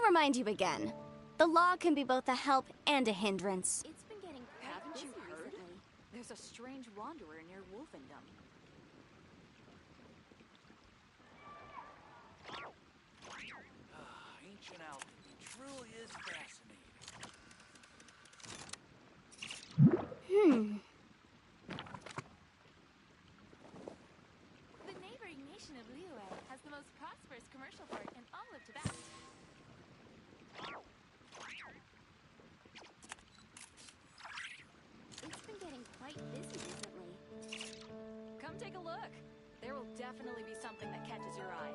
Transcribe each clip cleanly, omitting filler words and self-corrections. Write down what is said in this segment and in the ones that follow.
remind you again. The law can be both a help and a hindrance. It's been getting Haven't you heard? recently. There's a strange wanderer near Wolfendom. Ancient alchemy truly is fascinating. The neighboring nation of Liyue has the most prosperous commercial port in all of Tibet. It's been getting quite busy recently. Come take a look. There will definitely be something that catches your eye.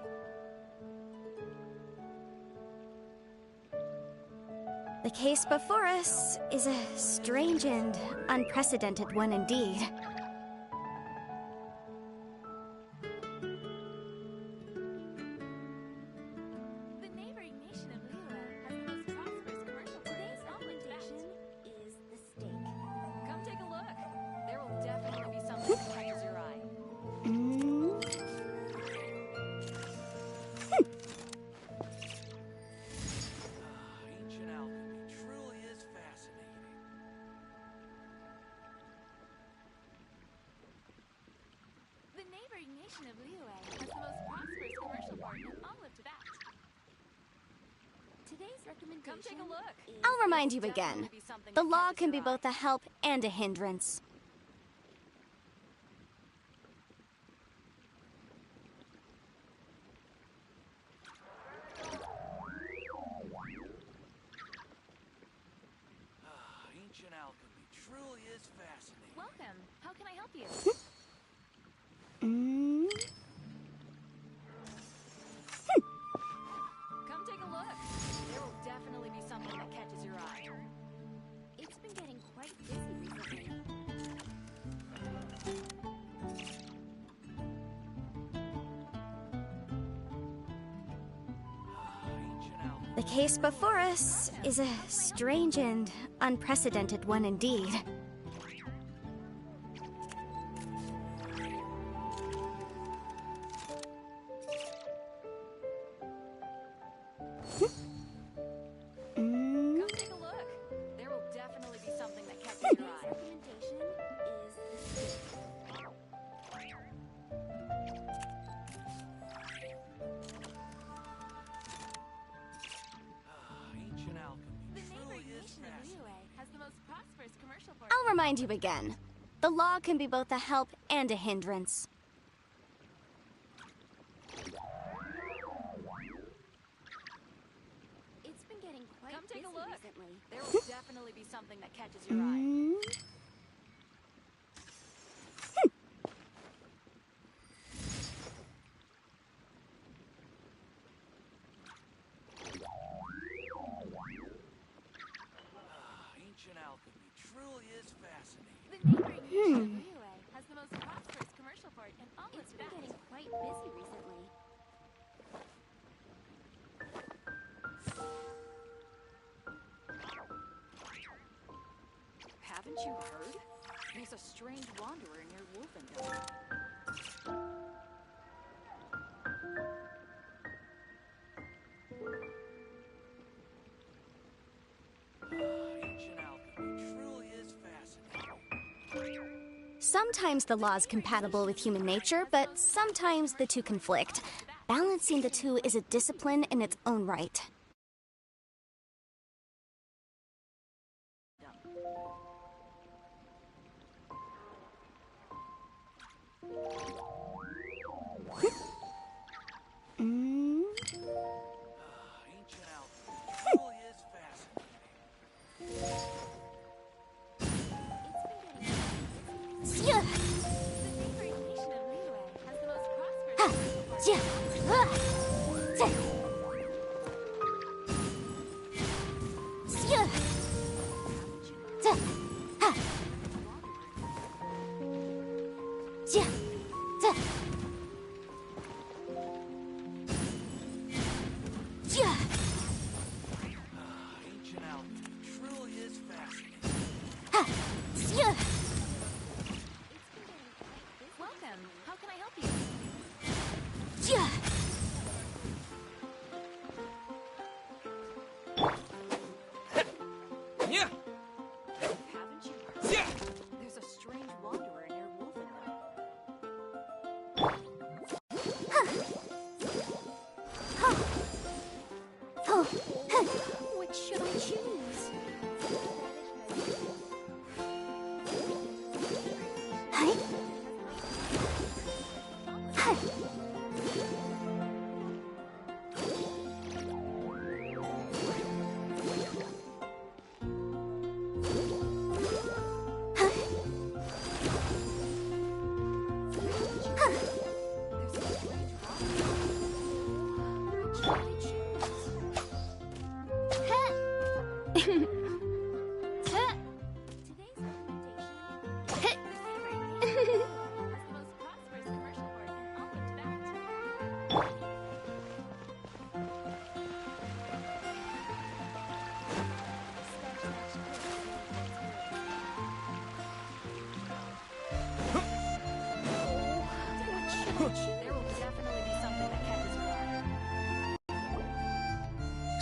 The case before us is a strange and unprecedented one indeed. The neighboring nation of Liyue has the most prosperous commercial port in all of Tibet. Is the stake. Come take a look. There will definitely be something that catches your eye. Ancient alchemy truly is fascinating. The neighboring nation of Liyue has the most prosperous commercial port in all of Tibet. Today's recommendation. Come take a look. is- I'll remind you again. Definitely be something The that law catches can be your both eye. a help and a hindrance. Ancient alchemy truly is fascinating. Welcome. How can I help you? Come take a look. There will definitely be something that catches your eye. It's been getting quite busy recently. Ancient alchemy. The case before us is a strange and unprecedented one indeed. Come take a look. There will definitely be something that catches your Today's eye. recommendation is the stake. Ancient alchemy The truly neighboring is nation of fascinating. Liyue has the most prosperous commercial port. I'll remind you again. The law can be both a help and a hindrance. It's been getting quite Come take busy a look. recently. There will definitely be something that catches your eye. Ancient alchemy truly is fascinating. The neighboring nation of Liyue has the most prosperous commercial port in all of It's been Tibet. getting quite busy recently. Haven't you heard? There's a strange wanderer near Wolfendom. Ancient alchemy truly is fascinating. Sometimes the law is compatible with human nature, but sometimes the two conflict. Balancing the two is a discipline in its own right. Ancient alchemy truly is fascinating. It's been getting quite busy recently. Yeah. The neighboring nation of Liyue has the most prosperous Yeah. commercial port. Yeah. Yeah. Yeah. Ancient alchemy truly is fascinating. Yeah. Welcome. How can I help you? Yeah.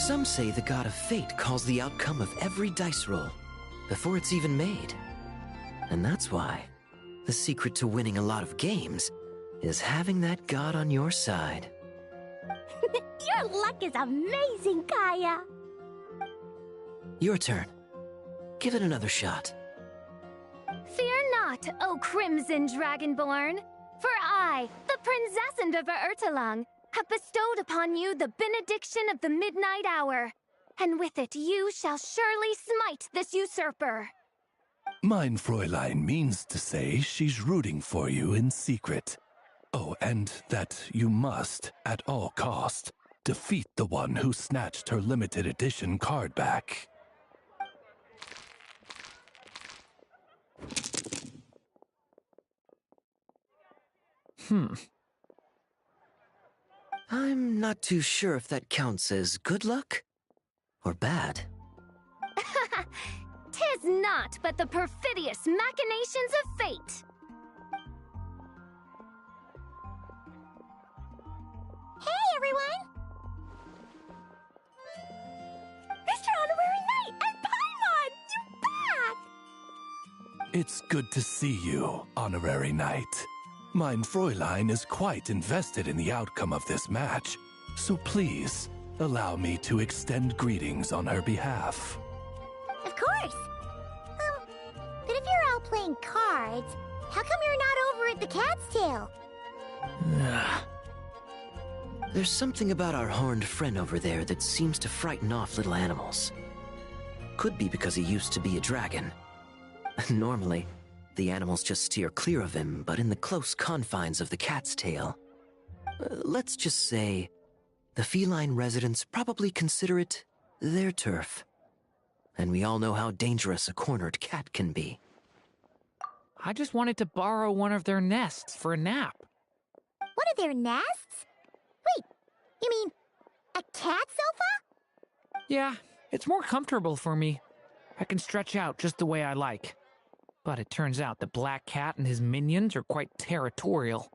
Some say the god of fate calls the outcome of every dice roll before it's even made. And that's why the secret to winning a lot of games is having that god on your side. Your luck is amazing, Kaya. Your turn. Give it another shot. Fear not, O Crimson Dragonborn, for I, the Princess of Ertalang, have bestowed upon you the benediction of the midnight hour, and with it you shall surely smite this usurper. Mein Fräulein means to say she's rooting for you in secret. Oh, and that you must, at all cost, defeat the one who snatched her limited edition card back. I'm not too sure if that counts as good luck or bad. Tis not but the perfidious machinations of fate. Hey, everyone! Mr. Honorary Knight and Paimon! You're back! It's good to see you, Honorary Knight. Mein Fräulein is quite invested in the outcome of this match, so please, allow me to extend greetings on her behalf. Of course! But if you're out playing cards, how come you're not over at the Cat's Tail? There's something about our horned friend over there that seems to frighten off little animals. Could be because he used to be a dragon. Normally, the animals just steer clear of him, but in the close confines of the Cat's Tail, let's just say, the feline residents probably consider it their turf. And we all know how dangerous a cornered cat can be. I just wanted to borrow one of their nests for a nap. One of their nests? Wait, you mean a cat sofa? Yeah, it's more comfortable for me. I can stretch out just the way I like. But it turns out the Black Cat and his minions are quite territorial.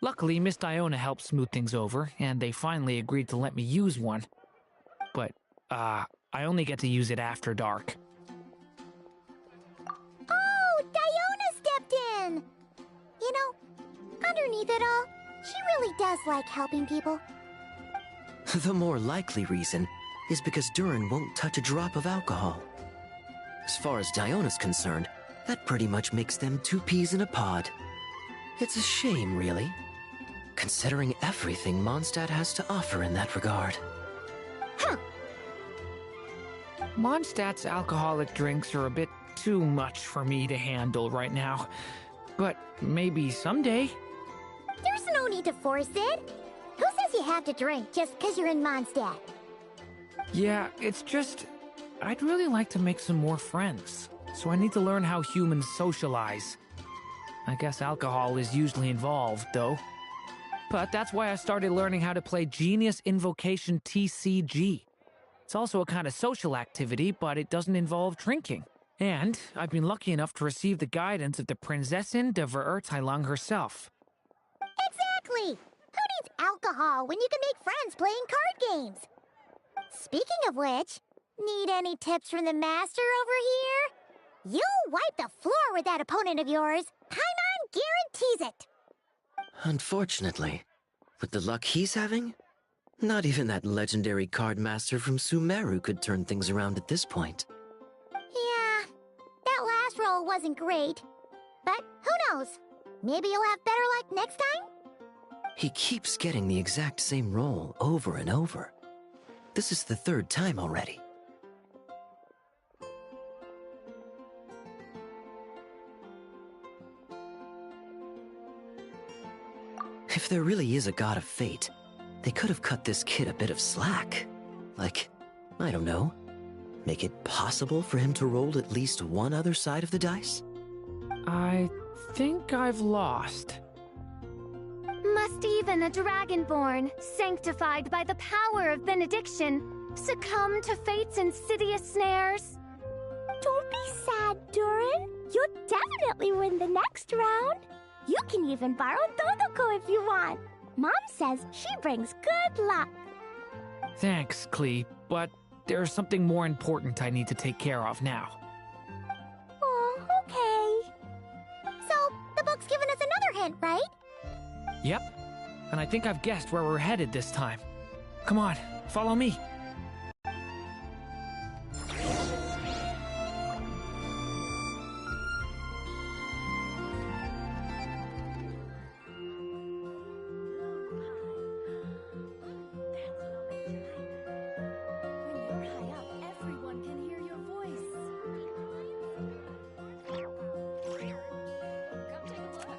Luckily, Miss Diona helped smooth things over, and they finally agreed to let me use one. But, I only get to use it after dark. Oh, Diona stepped in! You know, underneath it all, she really does like helping people. The more likely reason is because Durin won't touch a drop of alcohol. As far as Diona's concerned, that pretty much makes them two peas in a pod. It's a shame, really, considering everything Mondstadt has to offer in that regard. Huh. Mondstadt's alcoholic drinks are a bit too much for me to handle right now. But maybe someday. There's no need to force it. Who says you have to drink just because you're in Mondstadt? Yeah, it's just... I'd really like to make some more friends, so I need to learn how humans socialize. I guess alcohol is usually involved, though. But that's why I started learning how to play Genius Invocation TCG. It's also a kind of social activity, but it doesn't involve drinking. And I've been lucky enough to receive the guidance of the Prinzessin de Verurteilung herself. Exactly! Who needs alcohol when you can make friends playing card games? Speaking of which, need any tips from the master over here? You'll wipe the floor with that opponent of yours. Paimon guarantees it. Unfortunately, with the luck he's having, not even that legendary card master from Sumeru could turn things around at this point. Yeah, that last roll wasn't great. But who knows? Maybe you'll have better luck next time? He keeps getting the exact same roll over and over. This is the third time already. If there really is a god of fate, they could have cut this kid a bit of slack. Like, I don't know, make it possible for him to roll at least one other side of the dice? I think I've lost. Must even a dragonborn, sanctified by the power of benediction, succumb to fate's insidious snares? Don't be sad, Durin. You'll definitely win the next round. You can even borrow Dodoko if you want. Mom says she brings good luck. Thanks, Klee, but there's something more important I need to take care of now. Oh, okay. So, the book's given us another hint, right? Yep, and I think I've guessed where we're headed this time. Come on, follow me. When you're high up, everyone can hear your voice. Come take a look.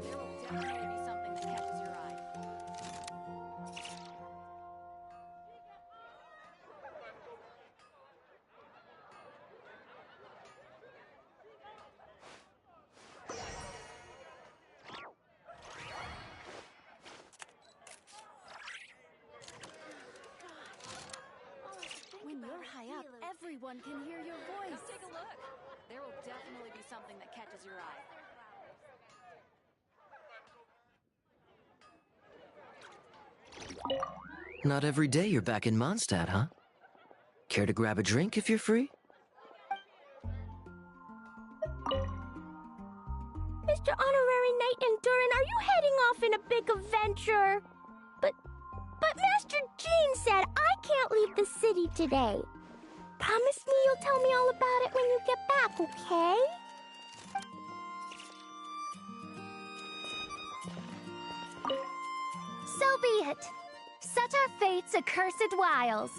There will definitely be something that catches your eye. When you're high up, everyone can hear your voice. Come take a look. There will definitely be something that catches your eye. Not every day you're back in Mondstadt, huh? Care to grab a drink if you're free? Mr. Honorary Knight Endurin, are you heading off in a big adventure? But Master Jean said I can't leave the city today. Promise me you'll tell me all about it when you get back, okay? So be it. Such are fate's accursed wiles.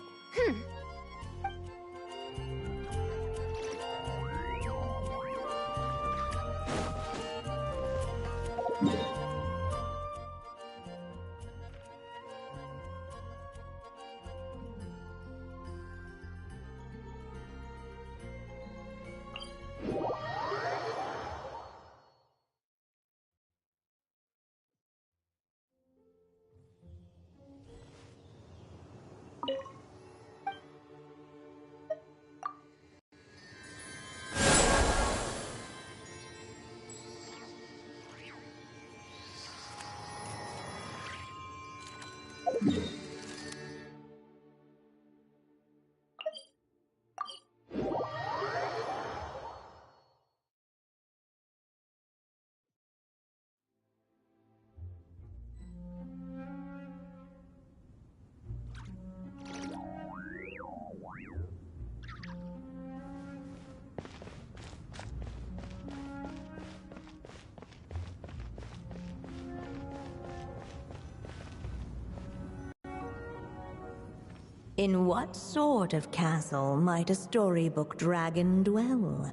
In what sort of castle might a storybook dragon dwell?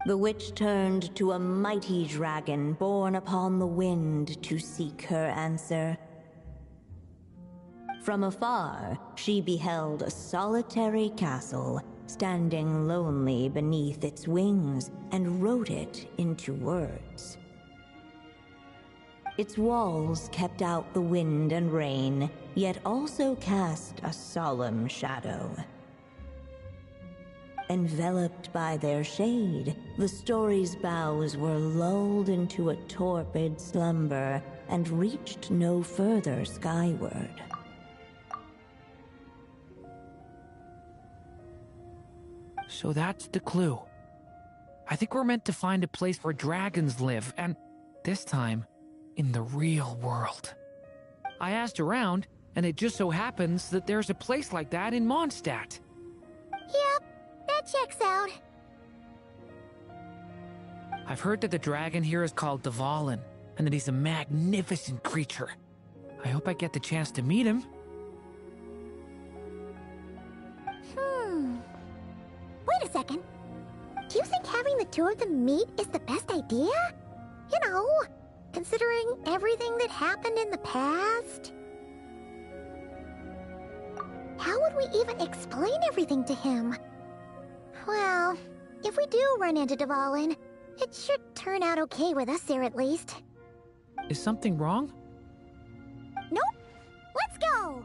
The witch turned to a mighty dragon born upon the wind to seek her answer. From afar, she beheld a solitary castle, standing lonely beneath its wings, and wrote it into words. Its walls kept out the wind and rain, yet also cast a solemn shadow. Enveloped by their shade, the story's boughs were lulled into a torpid slumber and reached no further skyward. So that's the clue. I think we're meant to find a place where dragons live, and this time, in the real world. I asked around, and it just so happens that there's a place like that in Mondstadt. Yep, that checks out. I've heard that the dragon here is called Dvalin, and that he's a magnificent creature. I hope I get the chance to meet him. Wait a second. Do you think having the two of them meet is the best idea? You know, considering everything that happened in the past? How would we even explain everything to him? Well, if we do run into Dvalin, it should turn out okay with us there at least. Is something wrong? Nope. Let's go!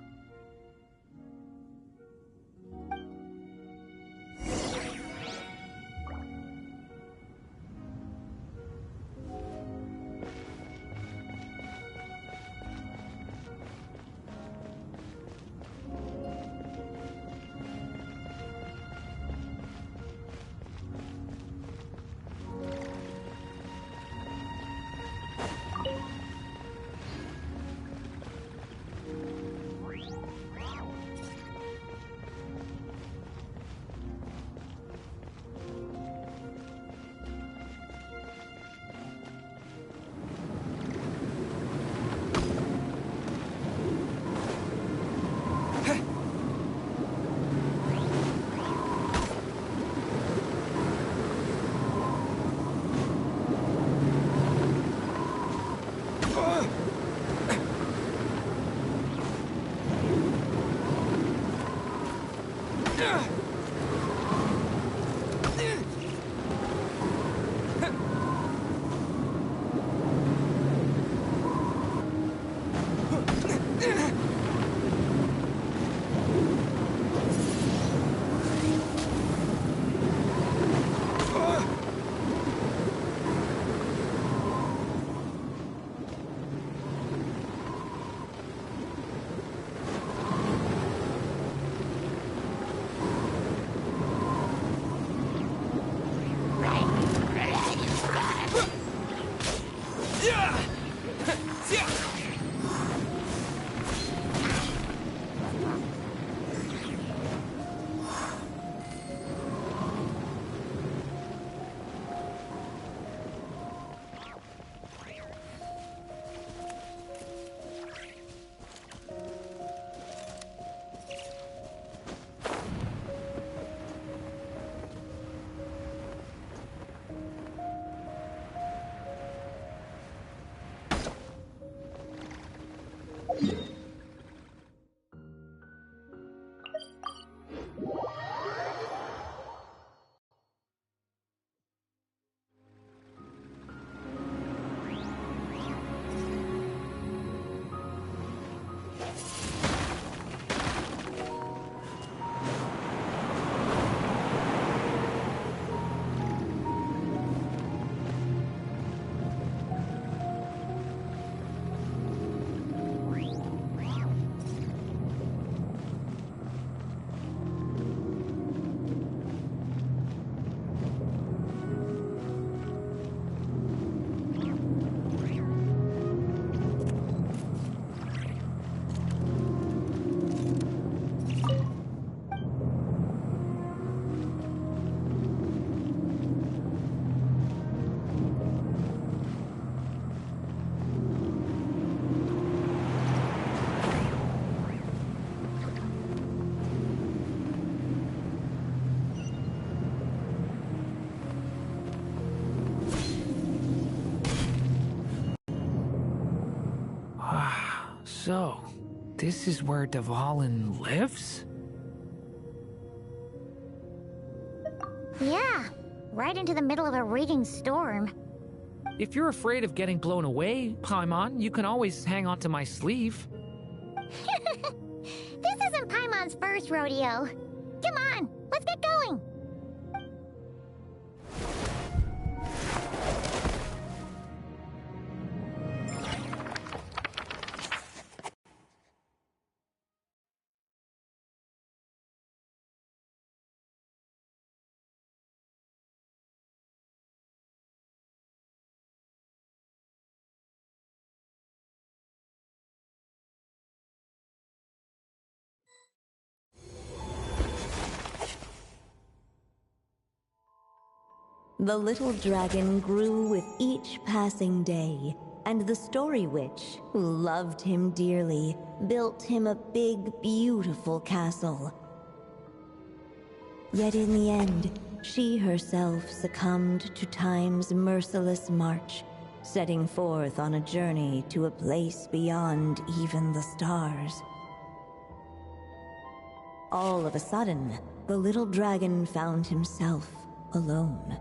So, this is where Dvalin lives? Yeah, right into the middle of a raging storm. If you're afraid of getting blown away, Paimon, you can always hang onto my sleeve. This isn't Paimon's first rodeo. Come on, let's get going. The little dragon grew with each passing day, and the Story Witch, who loved him dearly, built him a big, beautiful castle. Yet in the end, she herself succumbed to time's merciless march, setting forth on a journey to a place beyond even the stars. All of a sudden, the little dragon found himself alone.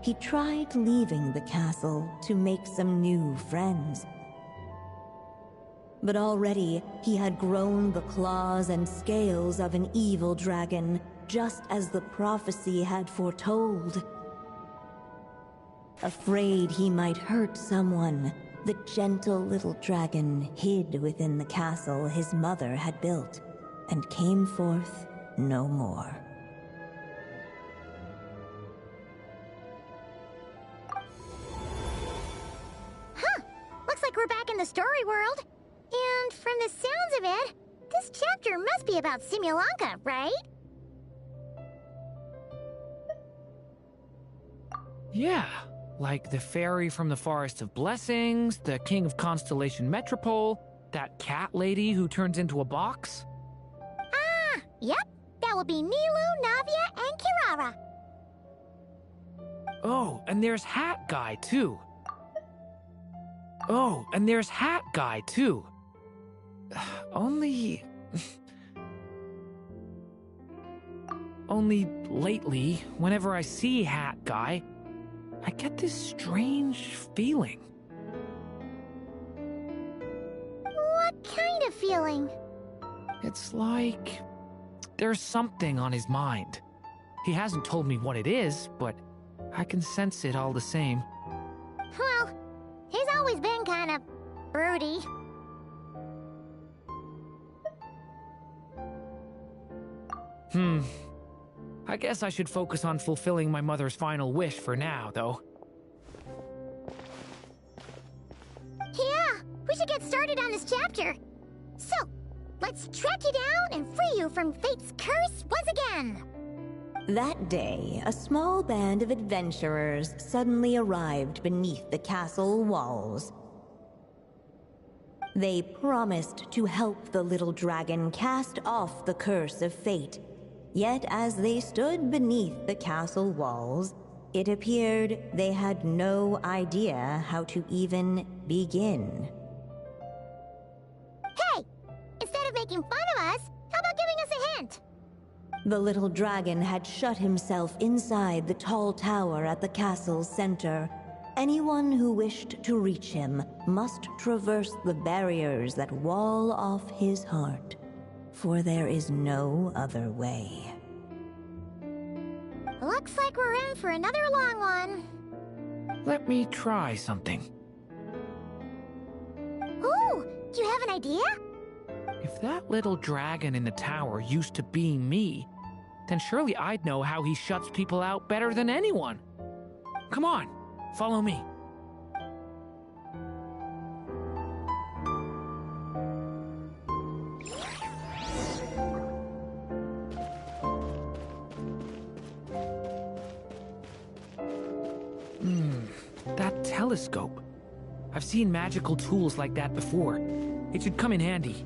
He tried leaving the castle to make some new friends. But already, he had grown the claws and scales of an evil dragon, just as the prophecy had foretold. Afraid he might hurt someone, the gentle little dragon hid within the castle his mother had built, and came forth no more. Looks like we're back in the story world. And from the sounds of it, this chapter must be about Simulanka, right? Yeah, like the fairy from the Forest of Blessings, the king of Constellation Metropole, that cat lady who turns into a box. Ah, yep. That will be Nilo, Navia, and Kirara. Oh, and there's Hat Guy, too. Oh, and there's Hat Guy, too. Only lately, whenever I see Hat Guy, I get this strange feeling. What kind of feeling? It's like there's something on his mind. He hasn't told me what it is, but I can sense it all the same. Well, he's always been kind of broody. I guess I should focus on fulfilling my mother's final wish for now, though. Yeah, we should get started on this chapter. So, let's track you down and free you from fate's curse once again. That day, a small band of adventurers suddenly arrived beneath the castle walls. They promised to help the little dragon cast off the curse of fate. Yet as they stood beneath the castle walls, it appeared they had no idea how to even begin. Hey! Instead of making fun of us, how about giving us a hint? The little dragon had shut himself inside the tall tower at the castle's center. Anyone who wished to reach him must traverse the barriers that wall off his heart, for there is no other way. Looks like we're in for another long one. Let me try something. Ooh, do you have an idea? If that little dragon in the tower used to be me, then surely I'd know how he shuts people out better than anyone. Come on, follow me. That telescope. I've seen magical tools like that before. It should come in handy.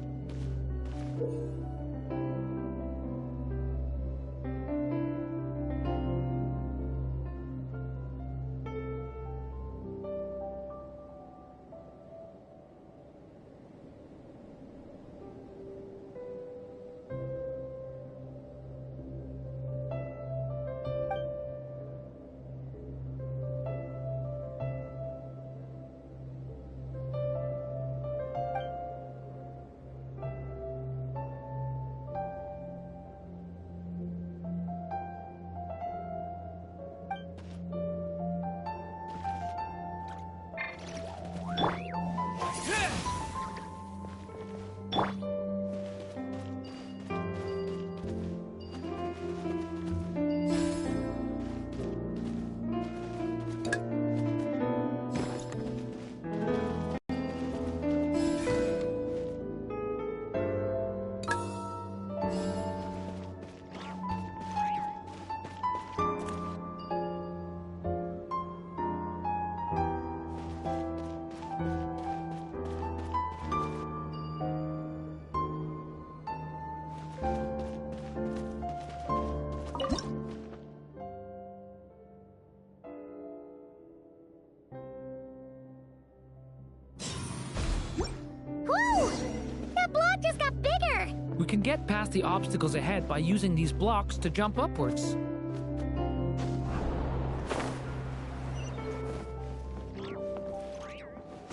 We can get past the obstacles ahead by using these blocks to jump upwards.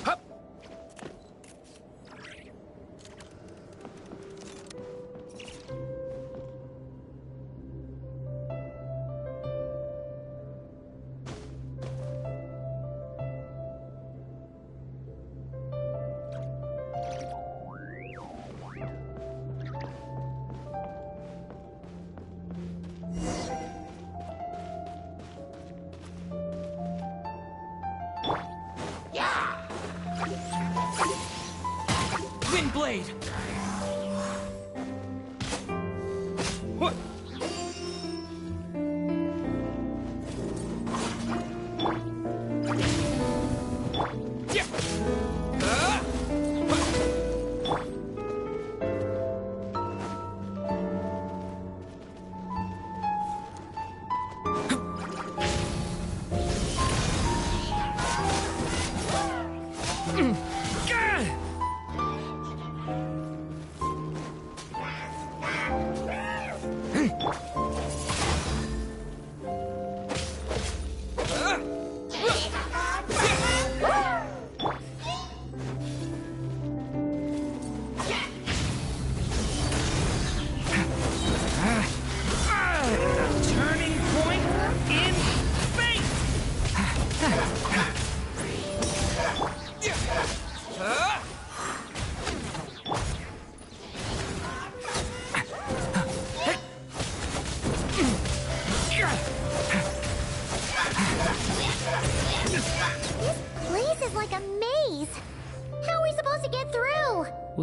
Hup! Blade! What? Yeah.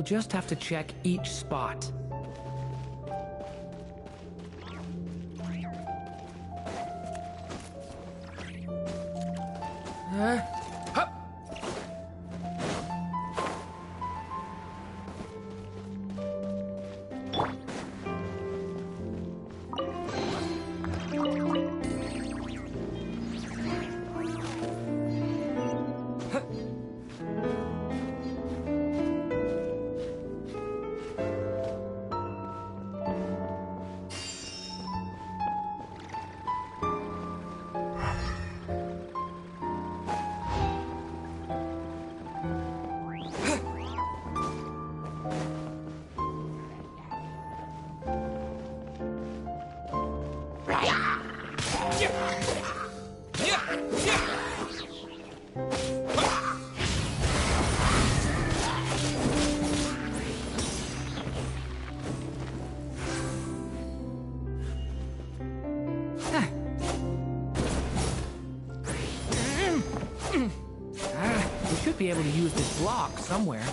just have to check each spot. Hup. We should be able to use this block somewhere.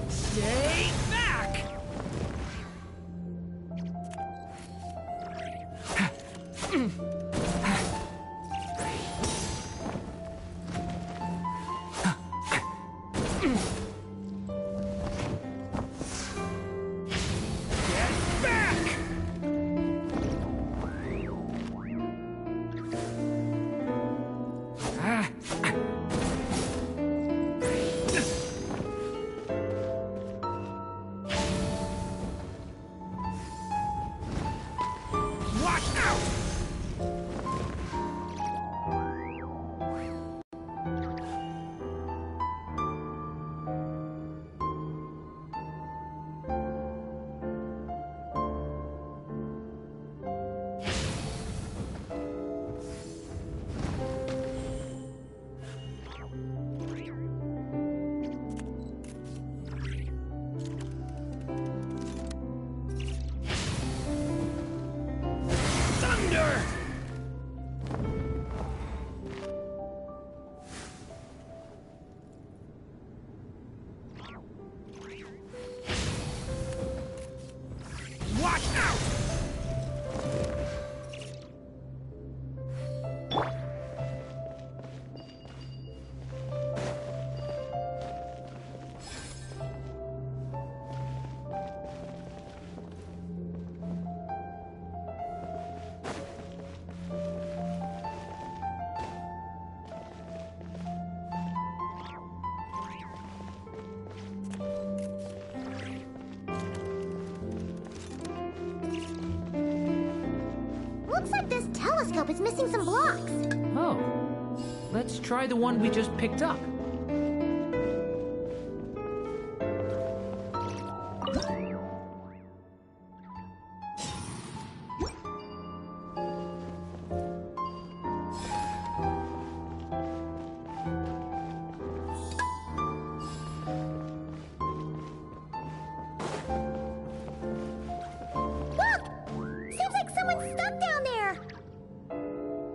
Stay back! Get back! Watch out! Thunder! Watch out! Looks like this telescope is missing some blocks. Oh. Let's try the one we just picked up. Seems like someone's stuck down there.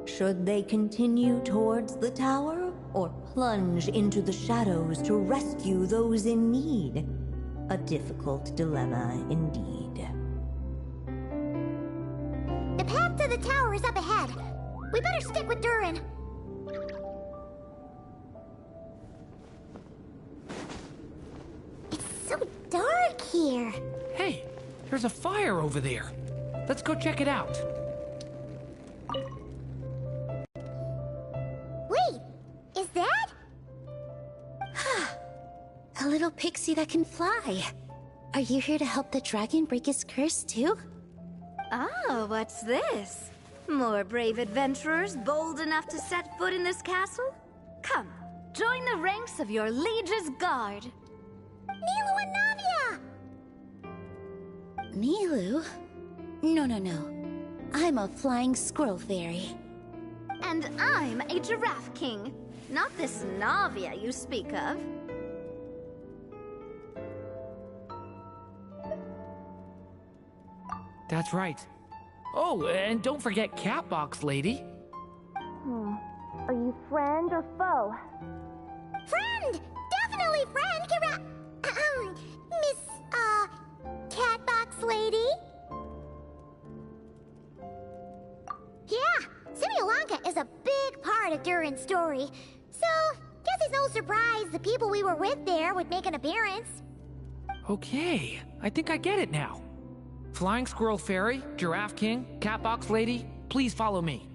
Should they continue towards the tower or plunge into the shadows to rescue those in need? A difficult dilemma indeed. The path to the tower is up ahead. We better stick with Durin. It's so dark here. Hey, there's a fire over there. Let's go check it out. Wait, is that? A little pixie that can fly. Are you here to help the dragon break his curse too? Ah, what's this? More brave adventurers bold enough to set foot in this castle? Come, join the ranks of your liege's guard. Nilu and Navia! Nilu? No. I'm a flying squirrel fairy. And I'm a giraffe king. Not this Navia you speak of. That's right. Oh, and don't forget Catbox Lady. Are you friend or foe? Friend! Definitely friend, Miss, Catbox Lady? Yeah, Simulonka is a big part of Durin's story. So, guess it's no surprise the people we were with there would make an appearance. Okay, I think I get it now. Flying Squirrel Fairy, Giraffe King, Catbox Lady, please follow me.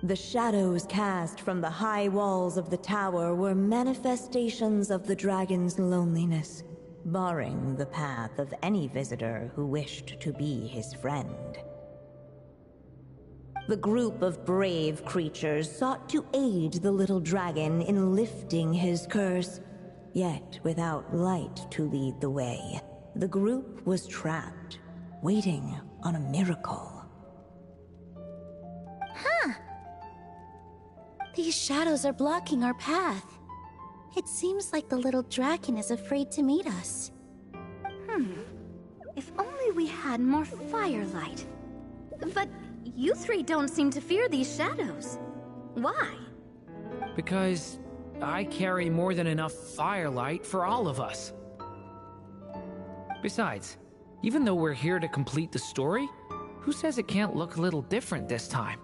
The shadows cast from the high walls of the tower were manifestations of the dragon's loneliness, barring the path of any visitor who wished to be his friend. The group of brave creatures sought to aid the little dragon in lifting his curse, yet without light to lead the way. The group was trapped, waiting on a miracle. Huh. These shadows are blocking our path. It seems like the little dragon is afraid to meet us. If only we had more firelight. But you three don't seem to fear these shadows. Why? Because I carry more than enough firelight for all of us. Besides, even though we're here to complete the story, who says it can't look a little different this time?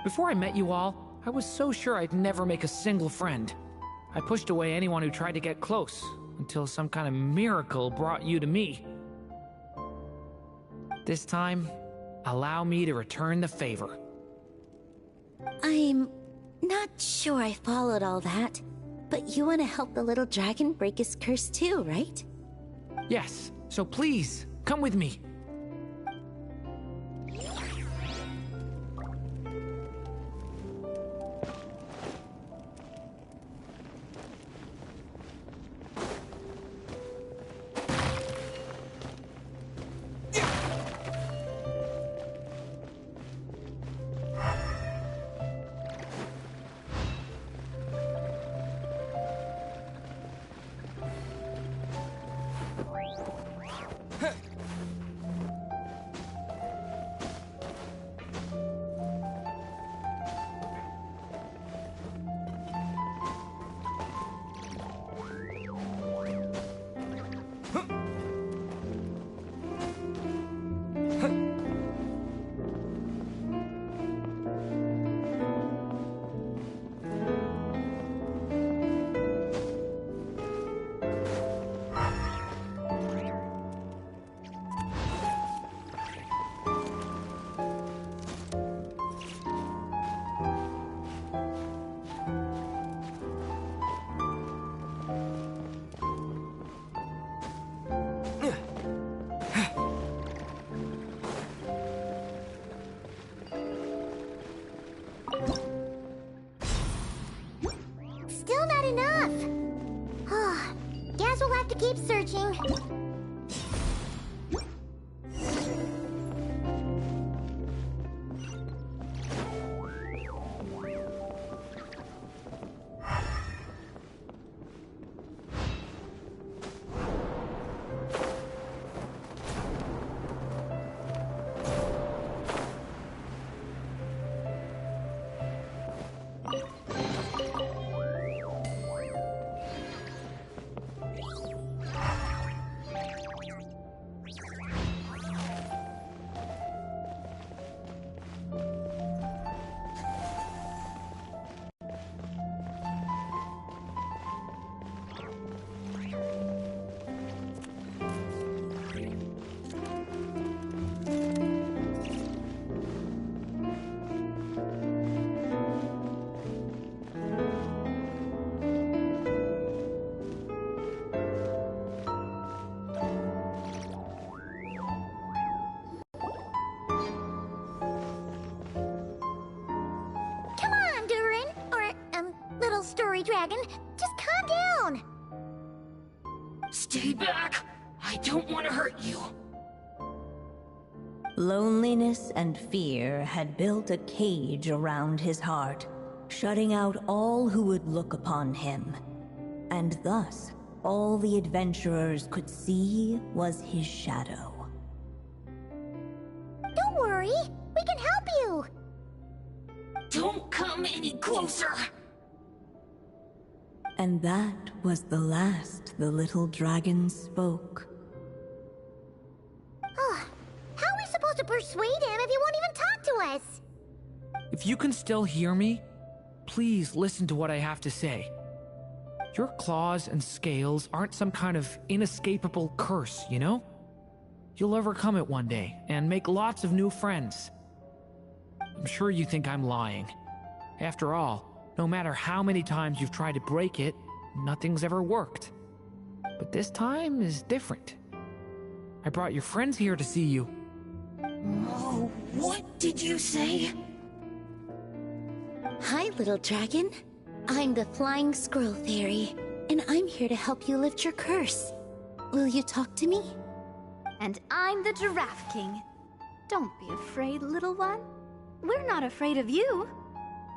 Before I met you all, I was so sure I'd never make a single friend. I pushed away anyone who tried to get close, until some kind of miracle brought you to me. This time, allow me to return the favor. I'm not sure I followed all that, but you want to help the little dragon break his curse too, right? Yes, so please, come with me. Still not enough. Guess we'll have to keep searching. Story Dragon, just calm down. Stay back! I don't want to hurt you. Loneliness and fear had built a cage around his heart, shutting out all who would look upon him. And thus, all the adventurers could see was his shadow. closer! And that was the last the little dragon spoke. How are we supposed to persuade him if he won't even talk to us? If you can still hear me, please listen to what I have to say. Your claws and scales aren't some kind of inescapable curse, you know? You'll overcome it one day and make lots of new friends. I'm sure you think I'm lying. After all, no matter how many times you've tried to break it, nothing's ever worked. But this time is different. I brought your friends here to see you. Oh, what did you say? Hi, little dragon. I'm the Flying Squirrel Fairy, and I'm here to help you lift your curse. Will you talk to me? And I'm the Giraffe King. Don't be afraid, little one. We're not afraid of you.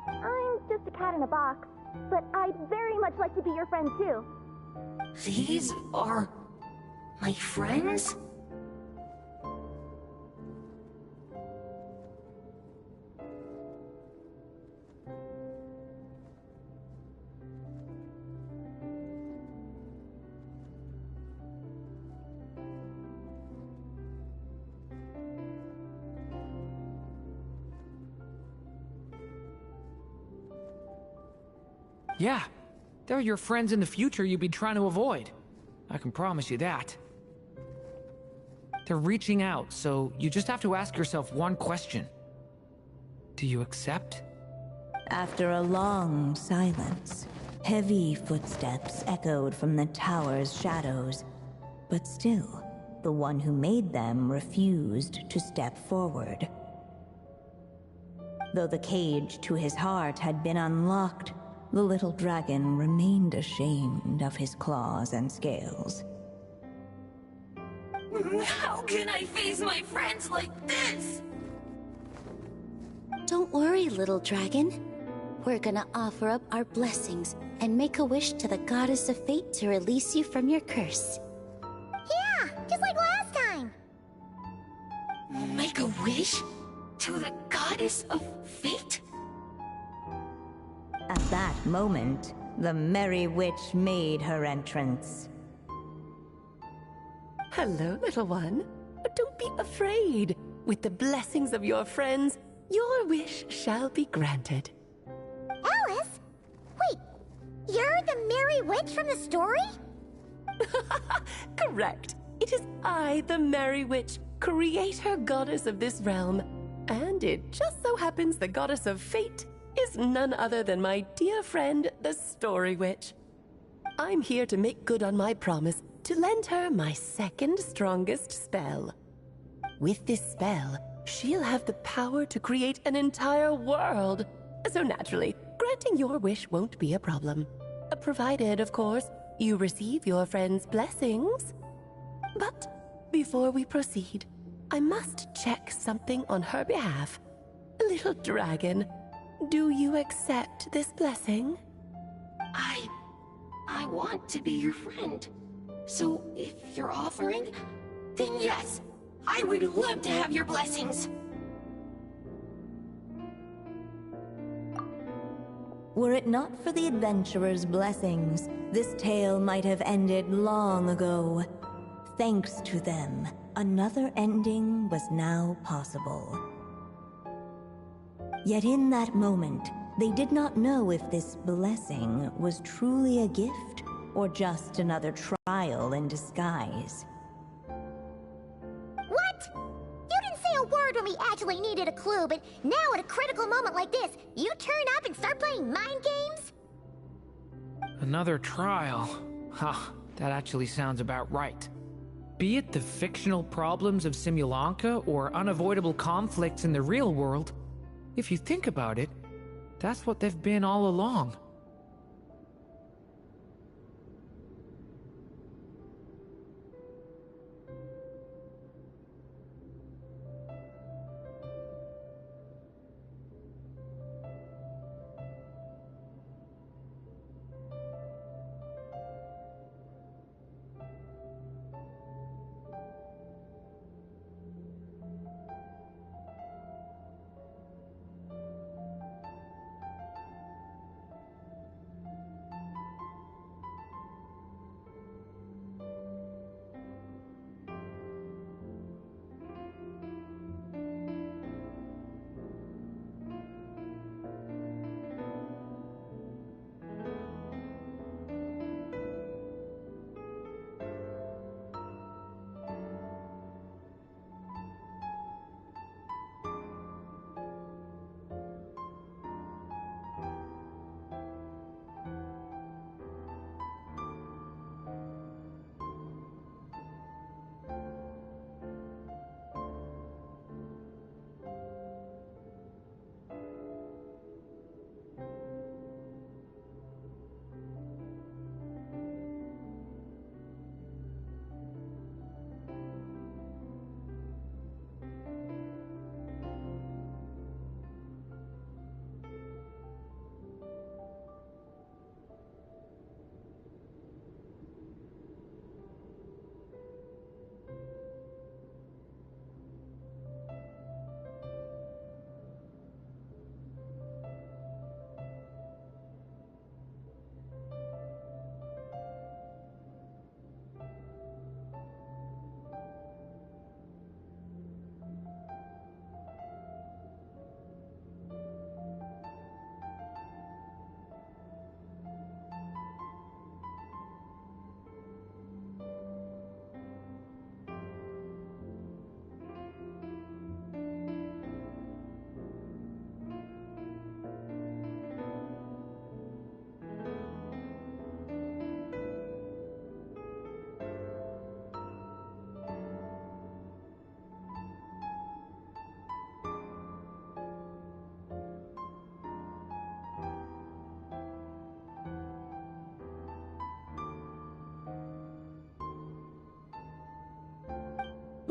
I'm just a cat in a box, but I'd very much like to be your friend too. These are my friends? Yeah, they're your friends in the future you'd be trying to avoid. I can promise you that. They're reaching out, so you just have to ask yourself one question. Do you accept? After a long silence, heavy footsteps echoed from the tower's shadows. But still, the one who made them refused to step forward. Though the cage to his heart had been unlocked, the little dragon remained ashamed of his claws and scales. How can I face my friends like this? Don't worry, little dragon. We're gonna offer up our blessings and make a wish to the goddess of fate to release you from your curse. Yeah, just like last time. Make a wish? To the goddess of fate? At that moment, the Merry Witch made her entrance. Hello, little one. Don't be afraid. With the blessings of your friends, your wish shall be granted. Alice? Wait, you're the Merry Witch from the story? Correct. It is I, the Merry Witch, creator goddess of this realm. And it just so happens the goddess of fate is none other than my dear friend, the Story Witch. I'm here to make good on my promise to lend her my second strongest spell. With this spell, she'll have the power to create an entire world. So naturally, granting your wish won't be a problem. Provided, of course, you receive your friend's blessings. But before we proceed, I must check something on her behalf. Little dragon, do you accept this blessing? I want to be your friend. So if you're offering, then yes, I would love to have your blessings. Were it not for the adventurer's blessings, this tale might have ended long ago. Thanks to them, another ending was now possible. Yet in that moment, they did not know if this blessing was truly a gift or just another trial in disguise. What? You didn't say a word when we actually needed a clue, but now at a critical moment like this, you turn up and start playing mind games? Another trial. That actually sounds about right. Be it the fictional problems of Simulanka or unavoidable conflicts in the real world, if you think about it, that's what they've been all along.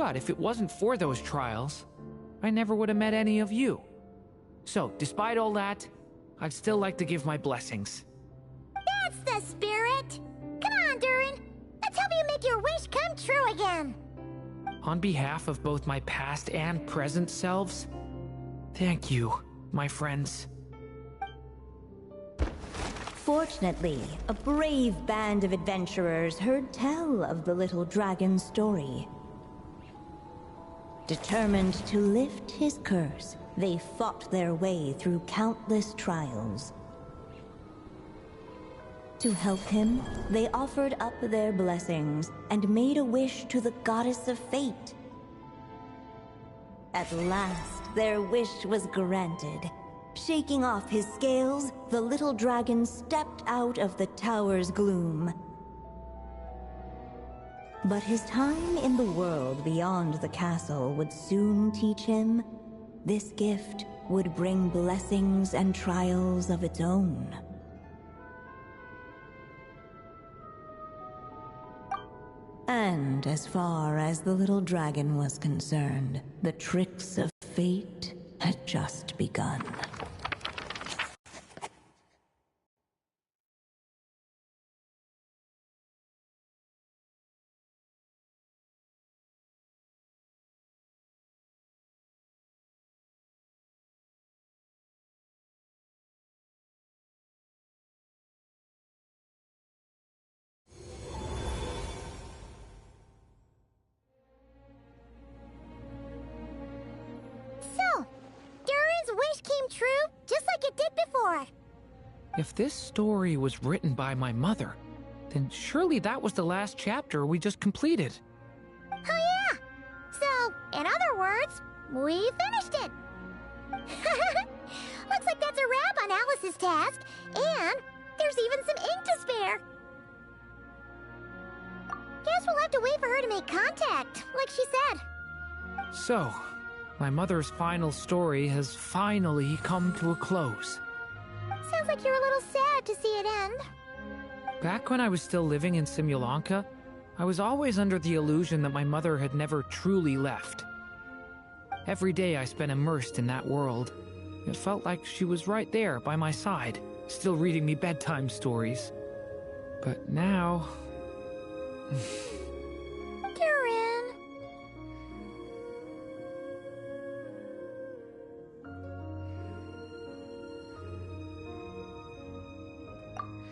But if it wasn't for those trials, I never would have met any of you. So, despite all that, I'd still like to give my blessings. That's the spirit! Come on, Durin! Let's help you make your wish come true again! On behalf of both my past and present selves, thank you, my friends. Fortunately, a brave band of adventurers heard tell of the little dragon's story. Determined to lift his curse, they fought their way through countless trials. To help him, they offered up their blessings and made a wish to the goddess of fate. At last, their wish was granted. Shaking off his scales, the little dragon stepped out of the tower's gloom. But his time in the world beyond the castle would soon teach him this gift would bring blessings and trials of its own. And as far as the little dragon was concerned, the tricks of fate had just begun. So, Durin's wish came true, just like it did before. If this story was written by my mother, then surely that was the last chapter we just completed. Oh yeah! So, in other words, we finished it! Looks like that's a wrap on Alice's task, and there's even some ink to spare. Guess we'll have to wait for her to make contact, like she said. So, my mother's final story has finally come to a close. Sounds like you're a little sad to see it end. Back when I was still living in Simulanka, I was always under the illusion that my mother had never truly left. Every day I spent immersed in that world. It felt like she was right there by my side, still reading me bedtime stories. But now... Durin.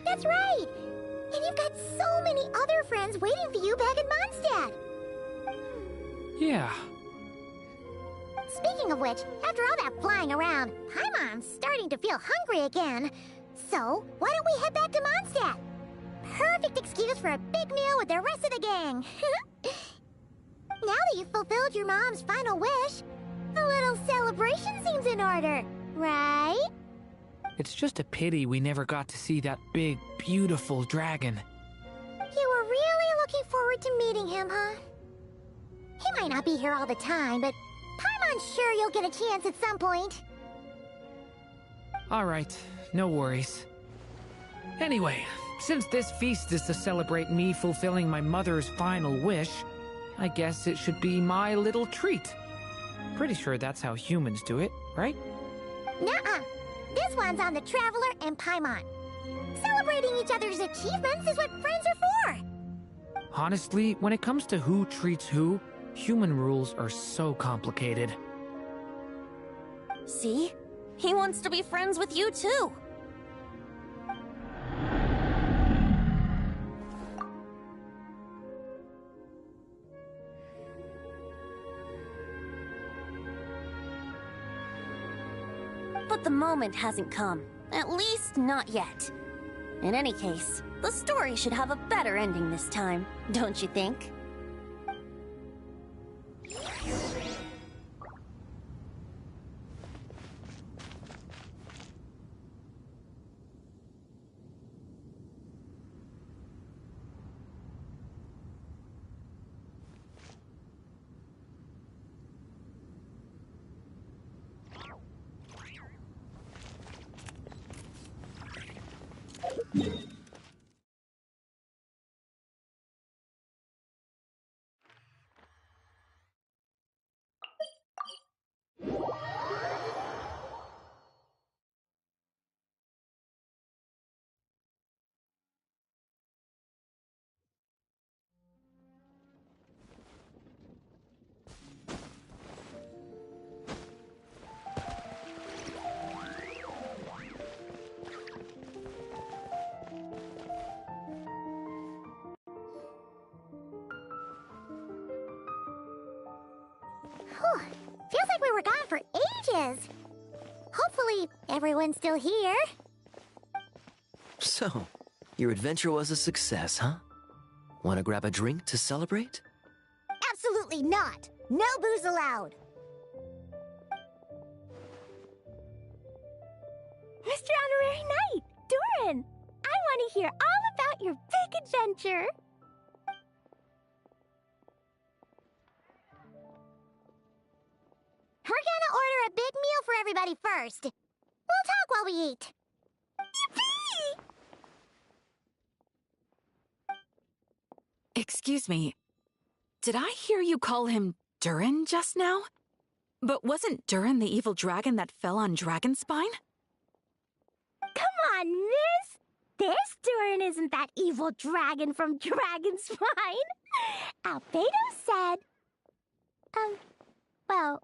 That's right! And you've got so many other friends waiting for you back at Mondstadt! Yeah. Speaking of which, after all that flying around, Paimon's starting to feel hungry again. So, why don't we head back to Mondstadt? Perfect excuse for a big meal with the rest of the gang. Now that you've fulfilled your mom's final wish, a little celebration seems in order, right? It's just a pity we never got to see that big, beautiful dragon. You were really looking forward to meeting him, huh? He might not be here all the time, but Paimon's sure you'll get a chance at some point. Alright, no worries. Anyway, since this feast is to celebrate me fulfilling my mother's final wish, I guess it should be my little treat. Pretty sure that's how humans do it, right? Nuh-uh. This one's on the Traveler and Paimon. Celebrating each other's achievements is what friends are for. Honestly, when it comes to who treats who, human rules are so complicated. See? He wants to be friends with you, too. But the moment hasn't come. At least, not yet. In any case, the story should have a better ending this time, don't you think? Whew. Feels like we were gone for ages. Hopefully, everyone's still here. So, your adventure was a success, huh? Want to grab a drink to celebrate? Absolutely not. No booze allowed. Mr. Honorary Knight, Doran, I want to hear all about your big adventure. We're gonna order a big meal for everybody first. We'll talk while we eat. Yippee! Excuse me. Did I hear you call him Duran just now? But wasn't Duran the evil dragon that fell on Dragonspine? Come on, miss. This Duran isn't that evil dragon from Dragonspine. Albedo said... well,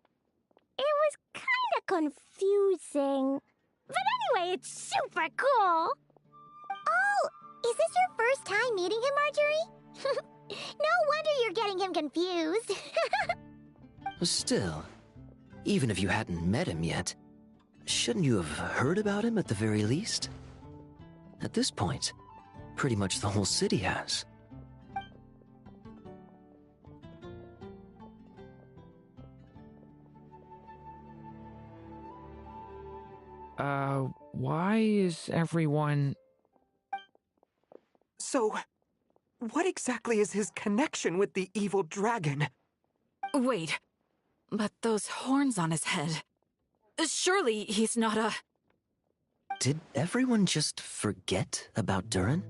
it was kinda confusing. But anyway, it's super cool. Oh, is this your first time meeting him, Marjorie? No wonder you're getting him confused. Still, even if you hadn't met him yet, shouldn't you have heard about him at the very least? At this point, pretty much the whole city has. Why is everyone... So, what exactly is his connection with the evil dragon? Wait, but those horns on his head... Surely he's not a... Did everyone just forget about Duran?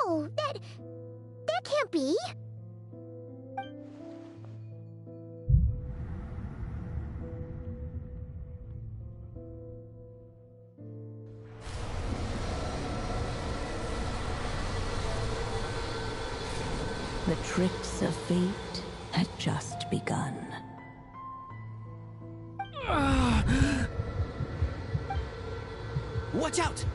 No, that can't be. The tricks of fate had just begun. Watch out!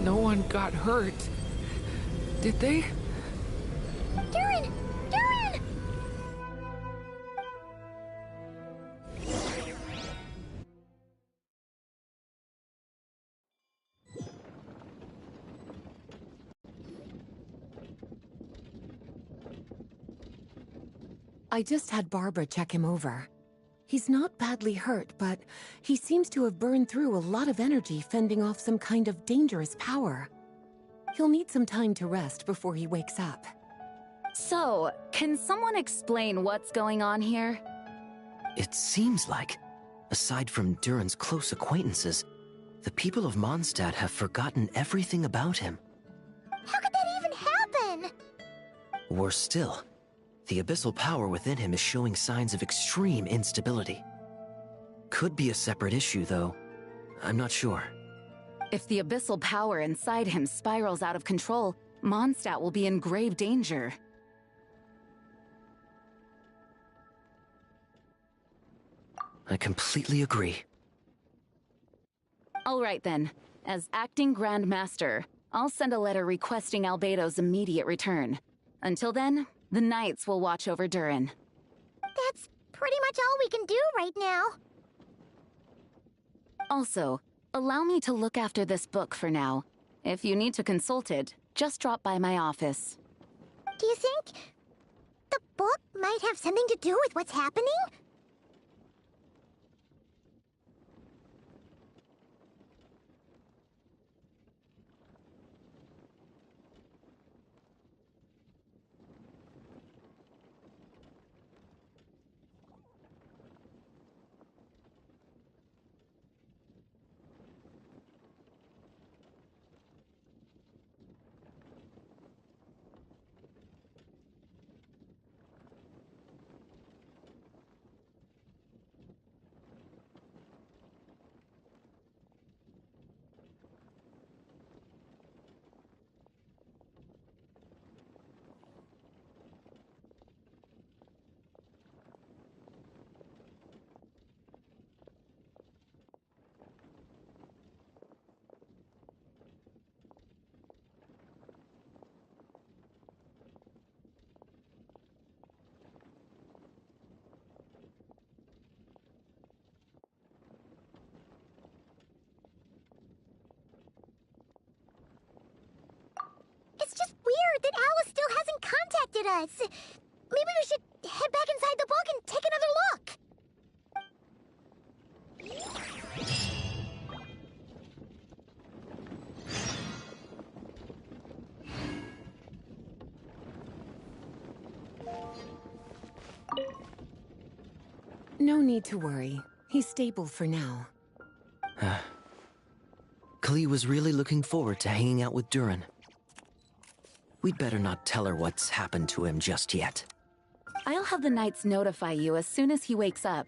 No one got hurt. Did they? Duran! Duran! I just had Barbara check him over. He's not badly hurt, but he seems to have burned through a lot of energy fending off some kind of dangerous power. He'll need some time to rest before he wakes up. So, can someone explain what's going on here? It seems like, aside from Duran's close acquaintances, the people of Mondstadt have forgotten everything about him. How could that even happen? Worse still, the abyssal power within him is showing signs of extreme instability. Could be a separate issue, though. I'm not sure. If the abyssal power inside him spirals out of control, Mondstadt will be in grave danger. I completely agree. All right then. As acting Grand Master, I'll send a letter requesting Albedo's immediate return. Until then, the Knights will watch over Duran. That's pretty much all we can do right now. Also, allow me to look after this book for now. If you need to consult it, just drop by my office. Do you think the book might have something to do with what's happening? us. Maybe we should head back inside the book and take another look. No need to worry. He's stable for now. Klee was really looking forward to hanging out with Durin. We'd better not tell her what's happened to him just yet. I'll have the Knights notify you as soon as he wakes up.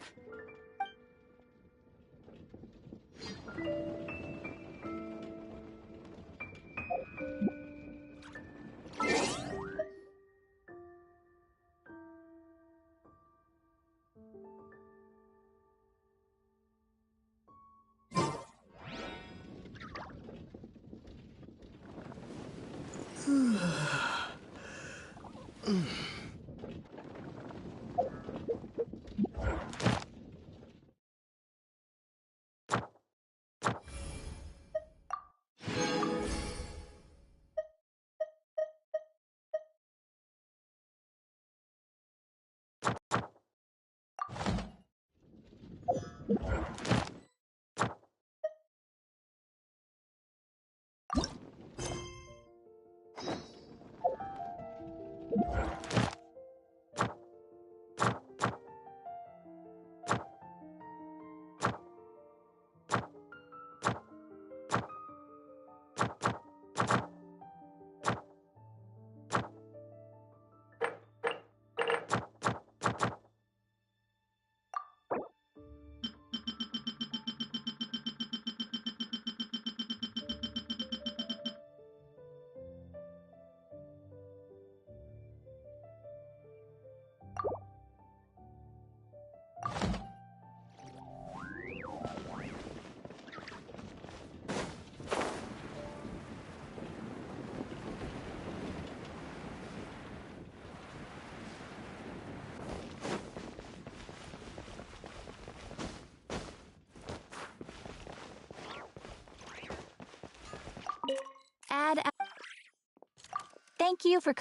Thank you for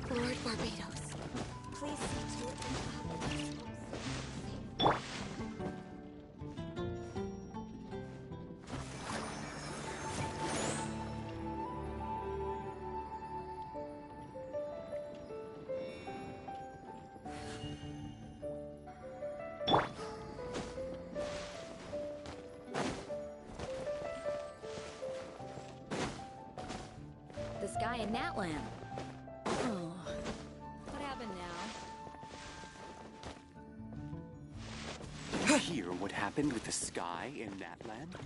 Lord Barbados, please see to it. This guy in Natlan. Oh, what happened now? Hear what happened with the sky in that land?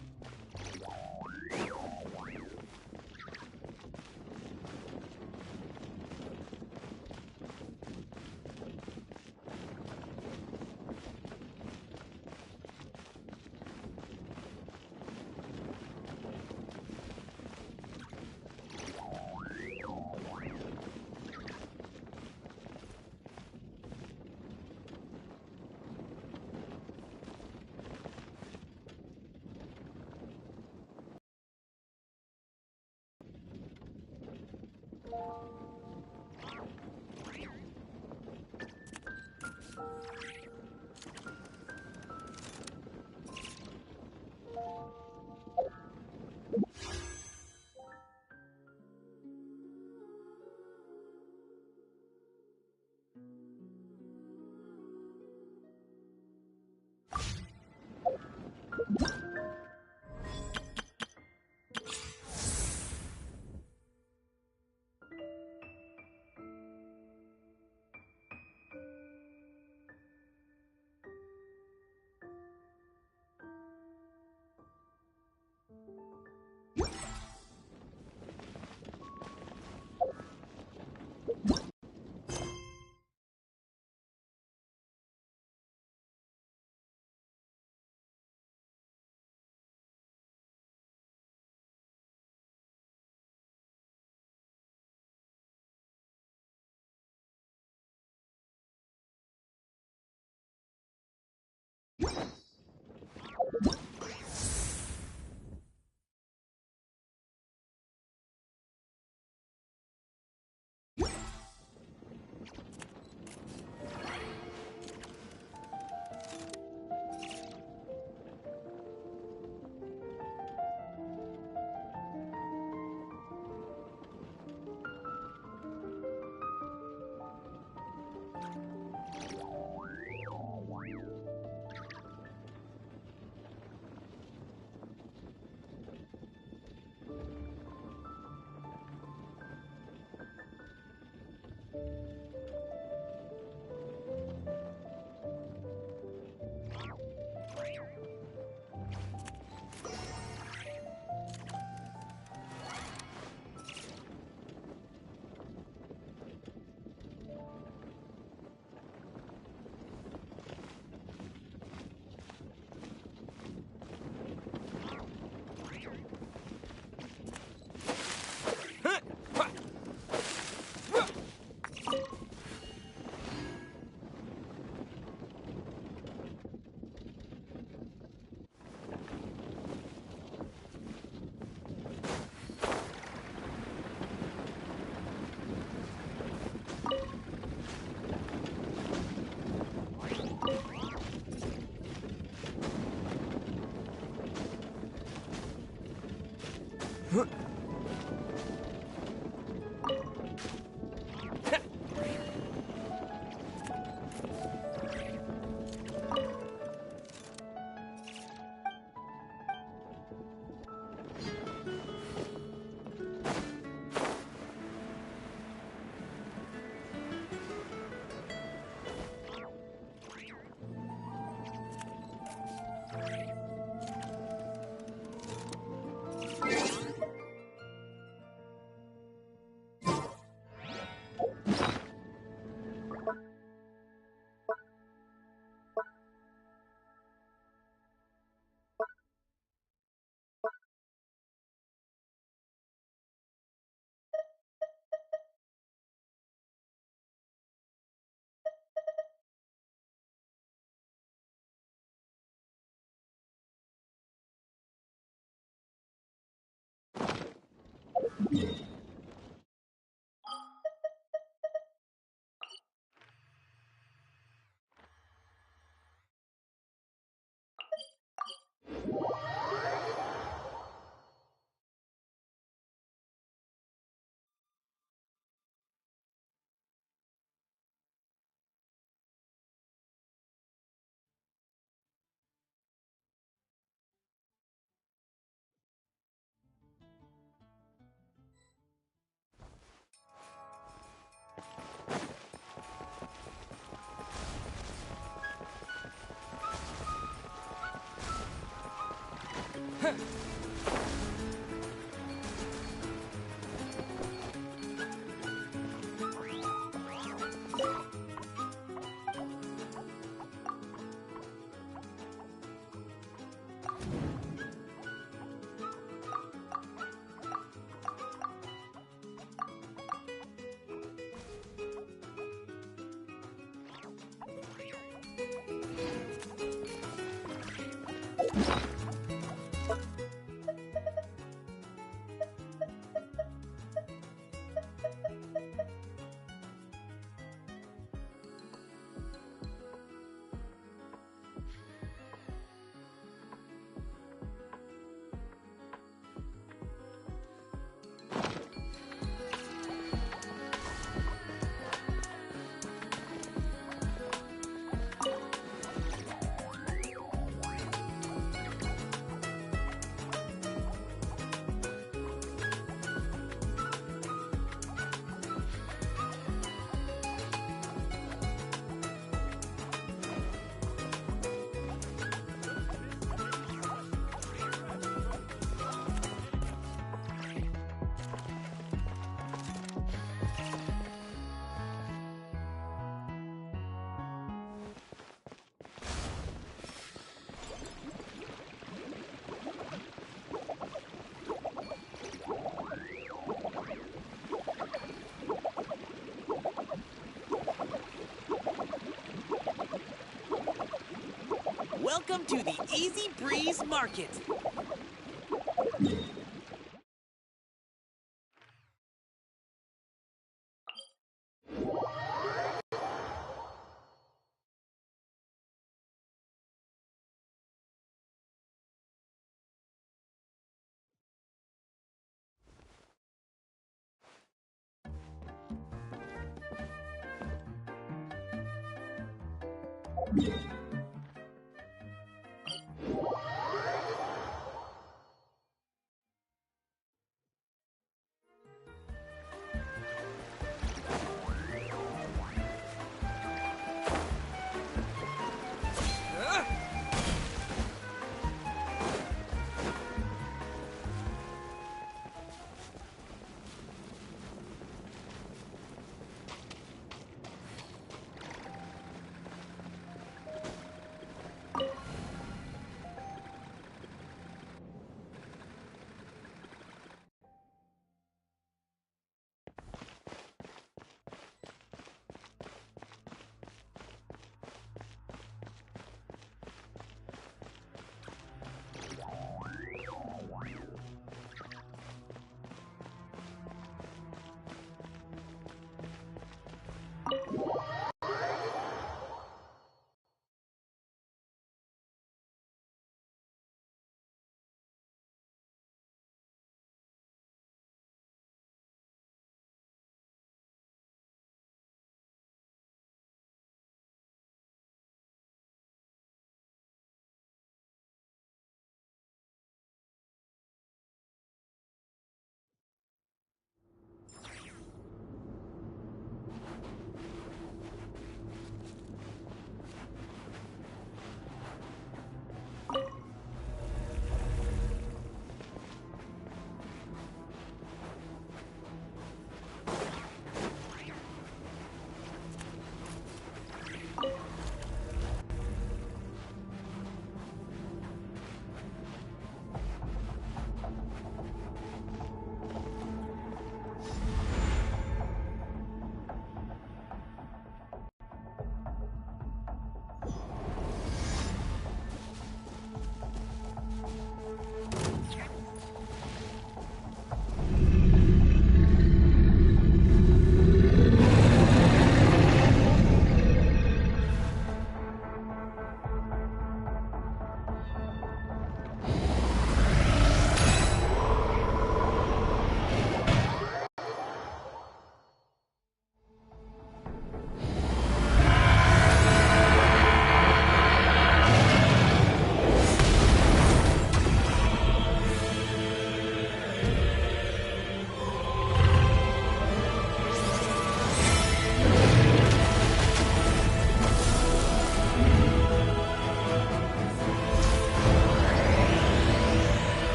Welcome to the Easy Breeze Market.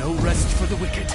No rest for the wicked.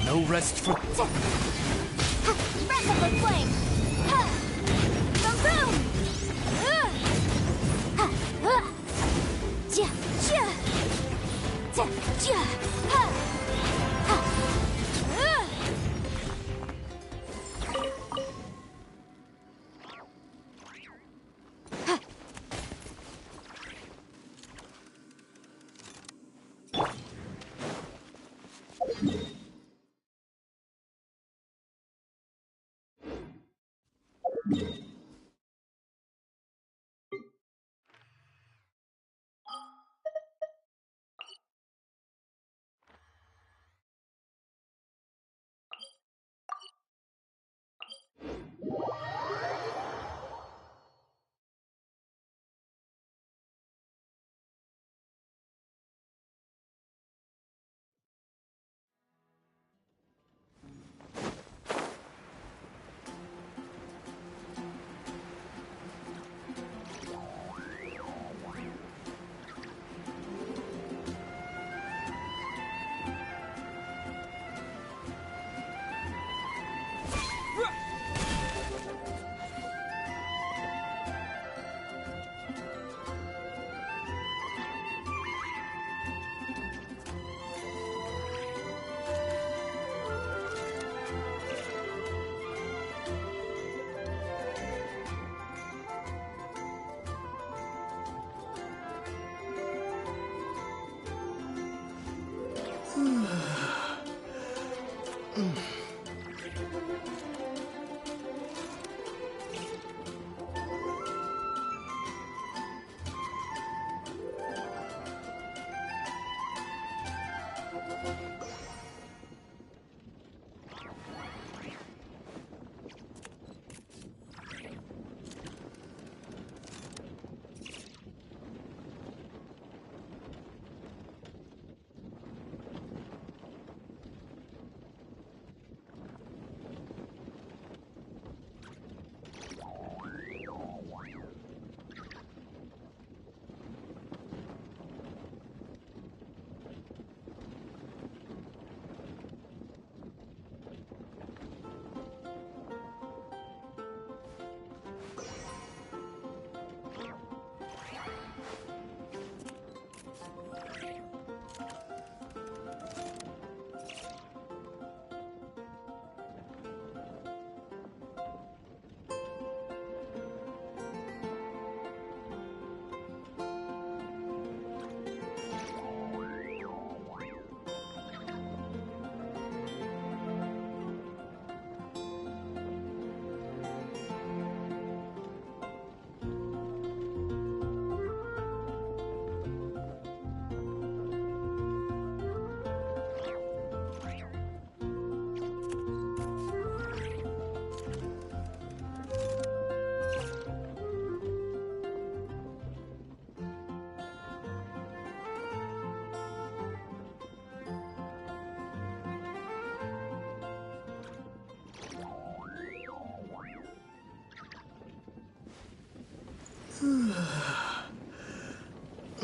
No rest for... Breath of the flame!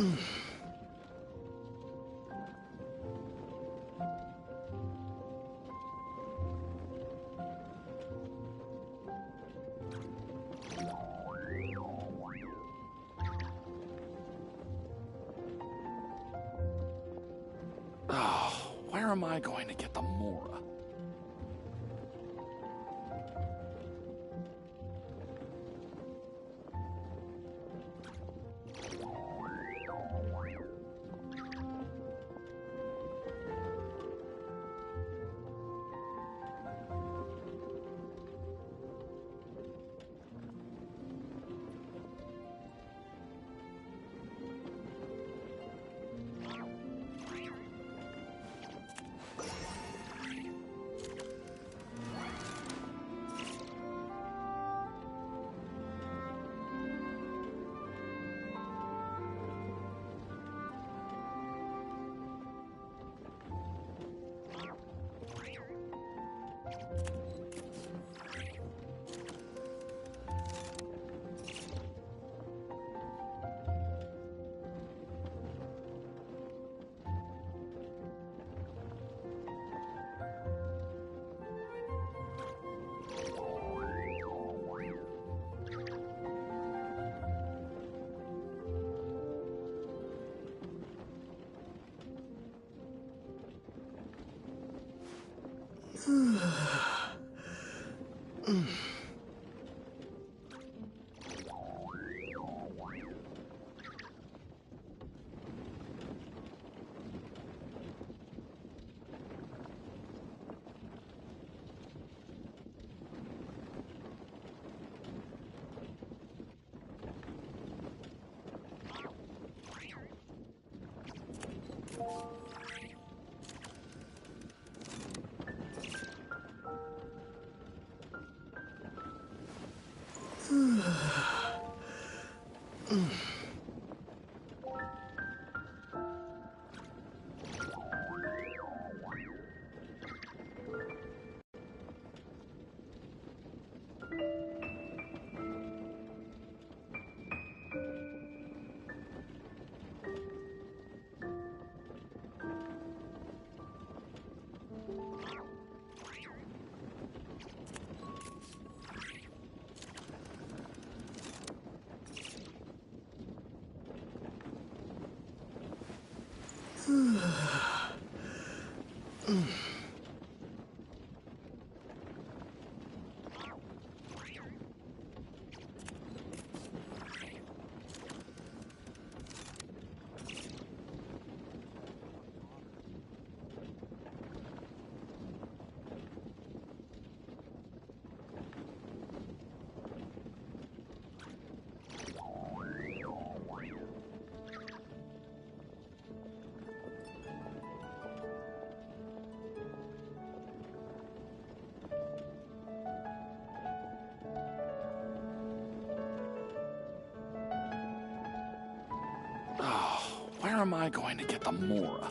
Boom! Where am I going to get the Mora? Oh, where am I going to get the Mora?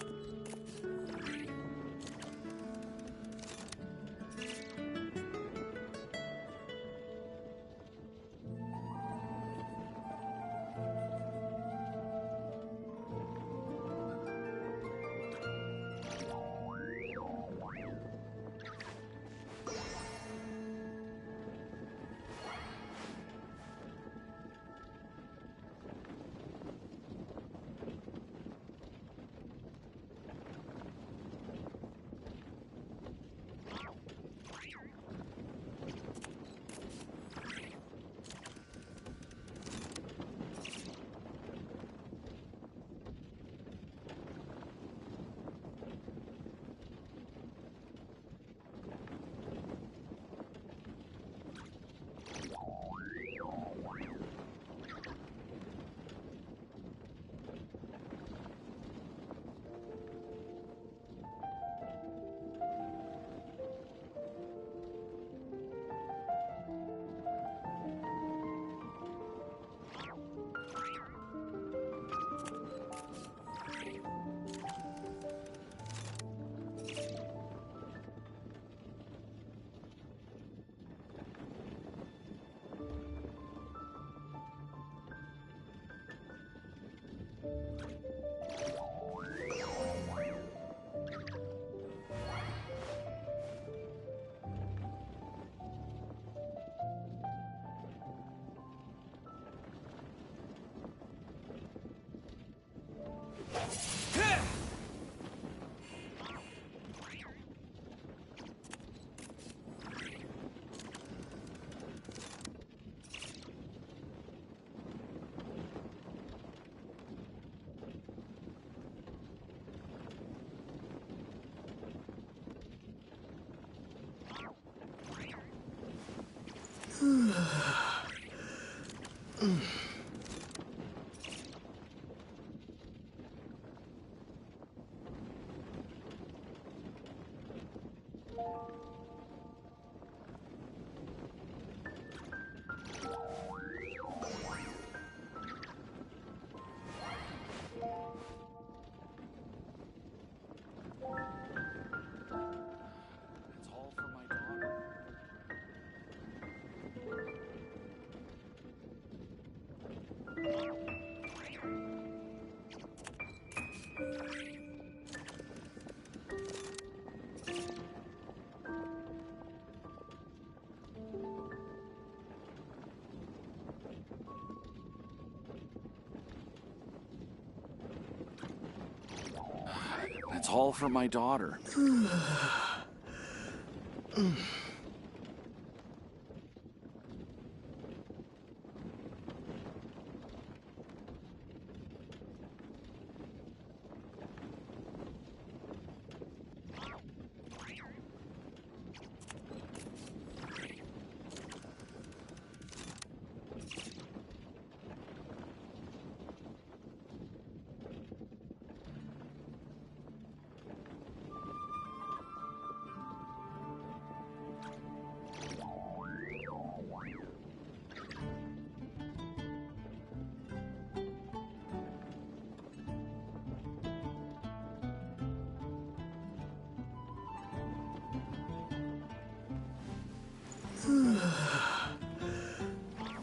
It's all for my daughter.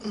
Where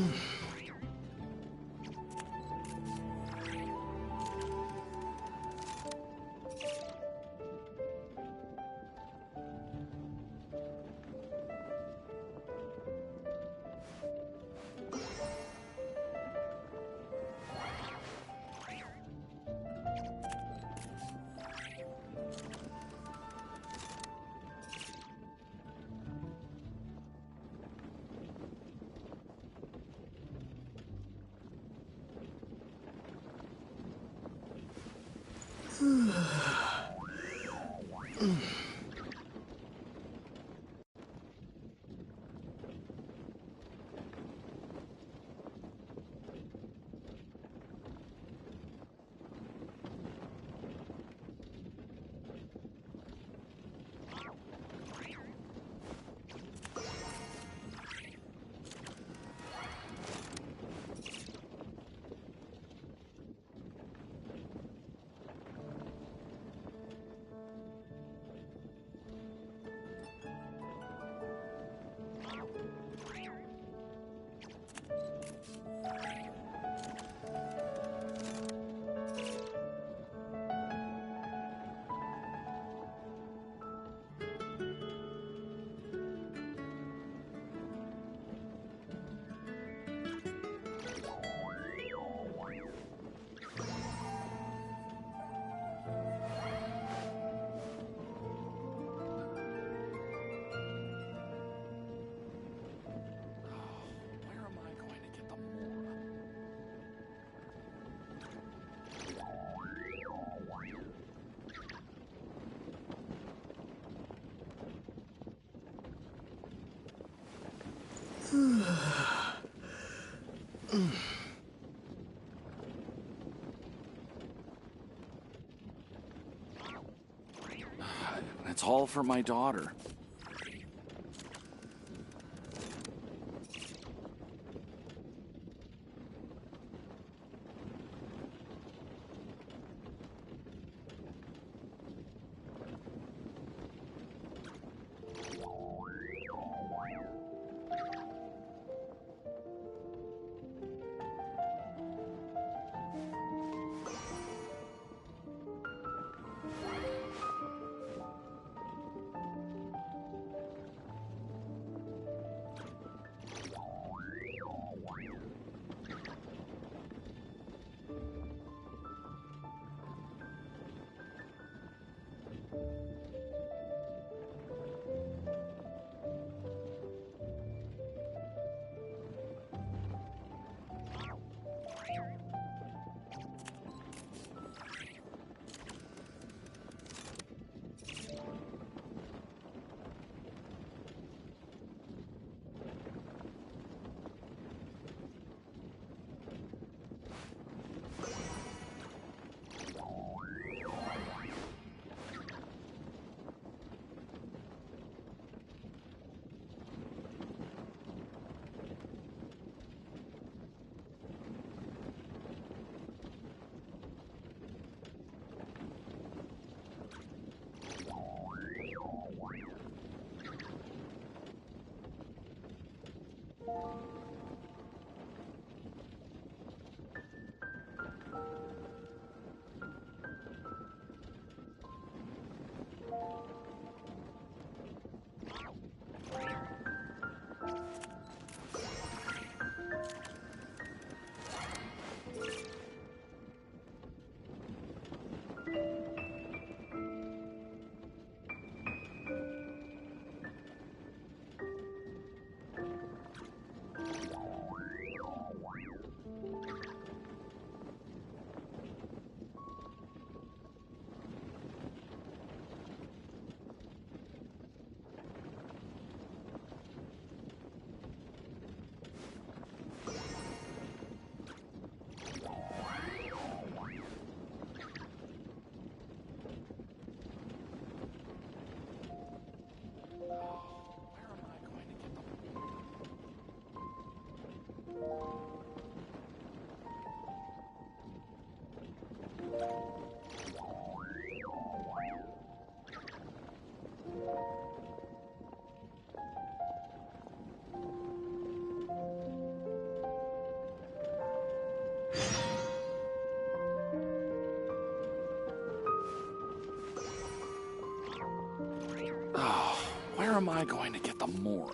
am I going to get the more? It's all for my daughter. am I going to get the more?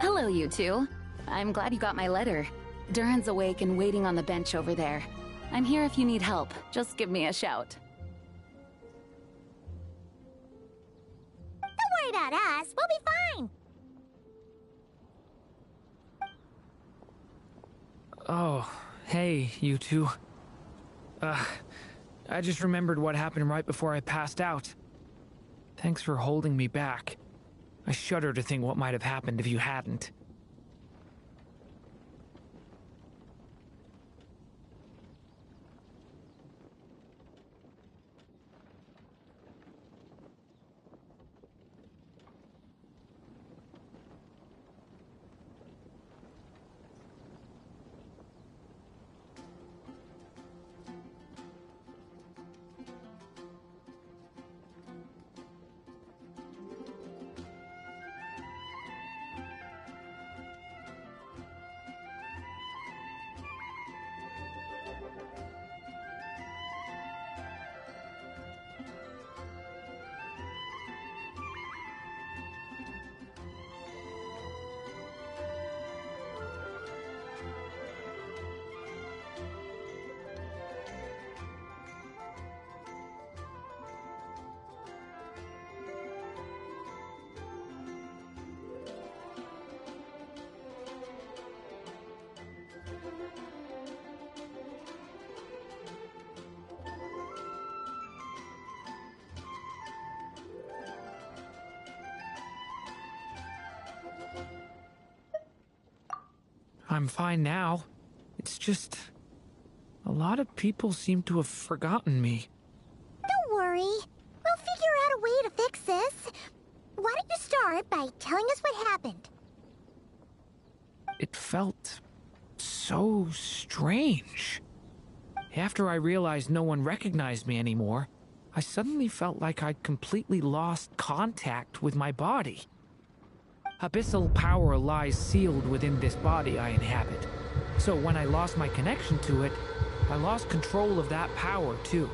Hello, you two. I'm glad you got my letter. Duran's awake and waiting on the bench over there. I'm here if you need help. Just give me a shout. Don't worry about us. We'll be fine. Oh, hey, you two. I just remembered what happened right before I passed out. Thanks for holding me back. I shudder to think what might have happened if you hadn't. I'm fine now. It's just... a lot of people seem to have forgotten me. Don't worry. We'll figure out a way to fix this. Why don't you start by telling us what happened? It felt so strange. After I realized no one recognized me anymore, I suddenly felt like I'd completely lost contact with my body. Abyssal power lies sealed within this body I inhabit. So when I lost my connection to it, I lost control of that power too.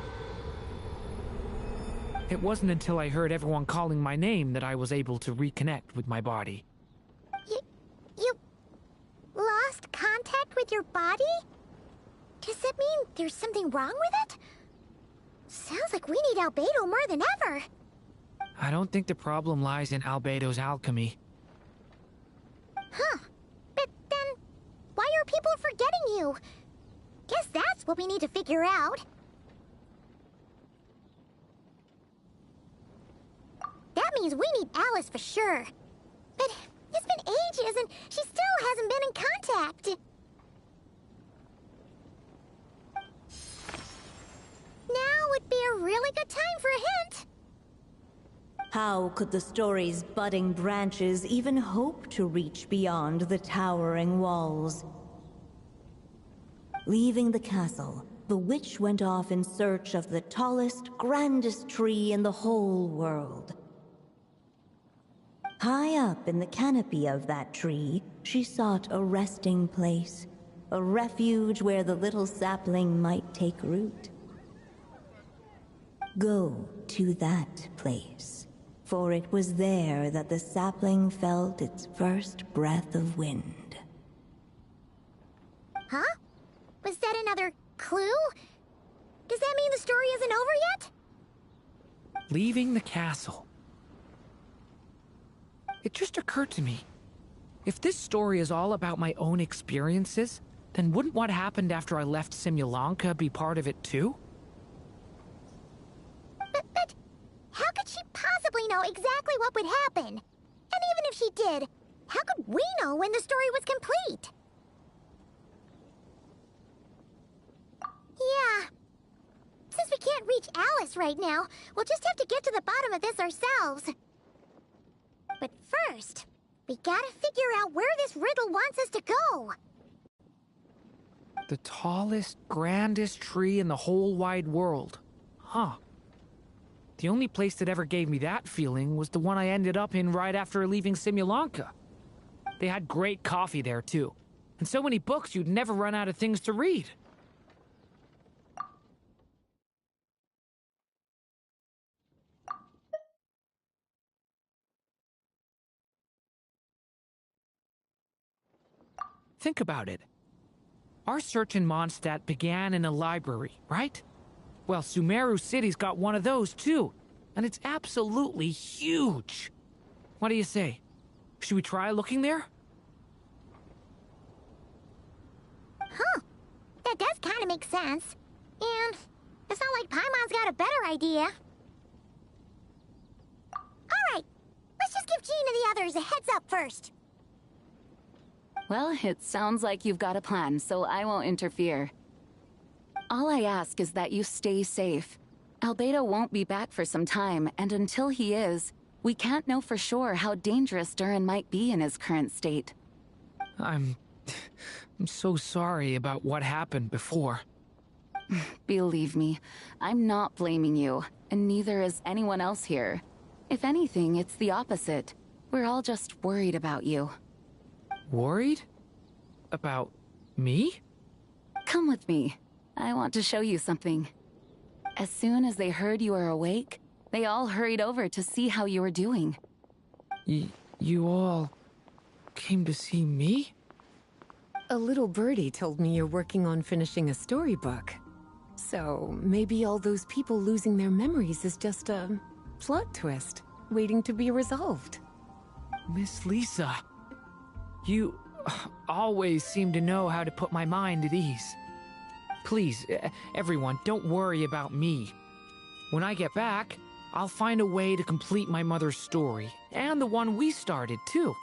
It wasn't until I heard everyone calling my name that I was able to reconnect with my body. You lost contact with your body? Does that mean there's something wrong with it? Sounds like we need Albedo more than ever. I don't think the problem lies in Albedo's alchemy. Huh. But then, why are people forgetting you? Guess that's what we need to figure out. That means we need Alice for sure. But it's been ages and she still hasn't been in contact. Now would be a really good time for a hint. How could the story's budding branches even hope to reach beyond the towering walls? Leaving the castle, the witch went off in search of the tallest, grandest tree in the whole world. High up in the canopy of that tree, she sought a resting place, a refuge where the little sapling might take root. Go to that place, for it was there that the sapling felt its first breath of wind. Huh? Was that another clue? Does that mean the story isn't over yet? Leaving the castle. It just occurred to me. If this story is all about my own experiences, then wouldn't what happened after I left Simulanka be part of it too? But how could she possibly know exactly what would happen? And even if she did, how could we know when the story was complete? Yeah. Since we can't reach Alice right now, we'll just have to get to the bottom of this ourselves. But first, we gotta figure out where this riddle wants us to go. The tallest, grandest tree in the whole wide world. Huh. The only place that ever gave me that feeling was the one I ended up in right after leaving Simulanka. They had great coffee there, too. And so many books you'd never run out of things to read. Think about it. Our search in Mondstadt began in a library, right? Well, Sumeru City's got one of those, too. And it's absolutely huge. What do you say? Should we try looking there? Huh. That does kind of make sense. And it's not like Paimon's got a better idea. Alright, let's just give Jean and the others a heads up first. Well, it sounds like you've got a plan, so I won't interfere. All I ask is that you stay safe. Albedo won't be back for some time, and until he is, we can't know for sure how dangerous Durin might be in his current state. I'm so sorry about what happened before. Believe me, I'm not blaming you, and neither is anyone else here. If anything, it's the opposite. We're all just worried about you. Worried? About me? Come with me. I want to show you something. As soon as they heard you were awake, they all hurried over to see how you were doing. You all came to see me? A little birdie told me you're working on finishing a storybook. So maybe all those people losing their memories is just a plot twist waiting to be resolved. Miss Lisa, you always seem to know how to put my mind at ease. Please, everyone, don't worry about me. When I get back, I'll find a way to complete my mother's story, and the one we started, too.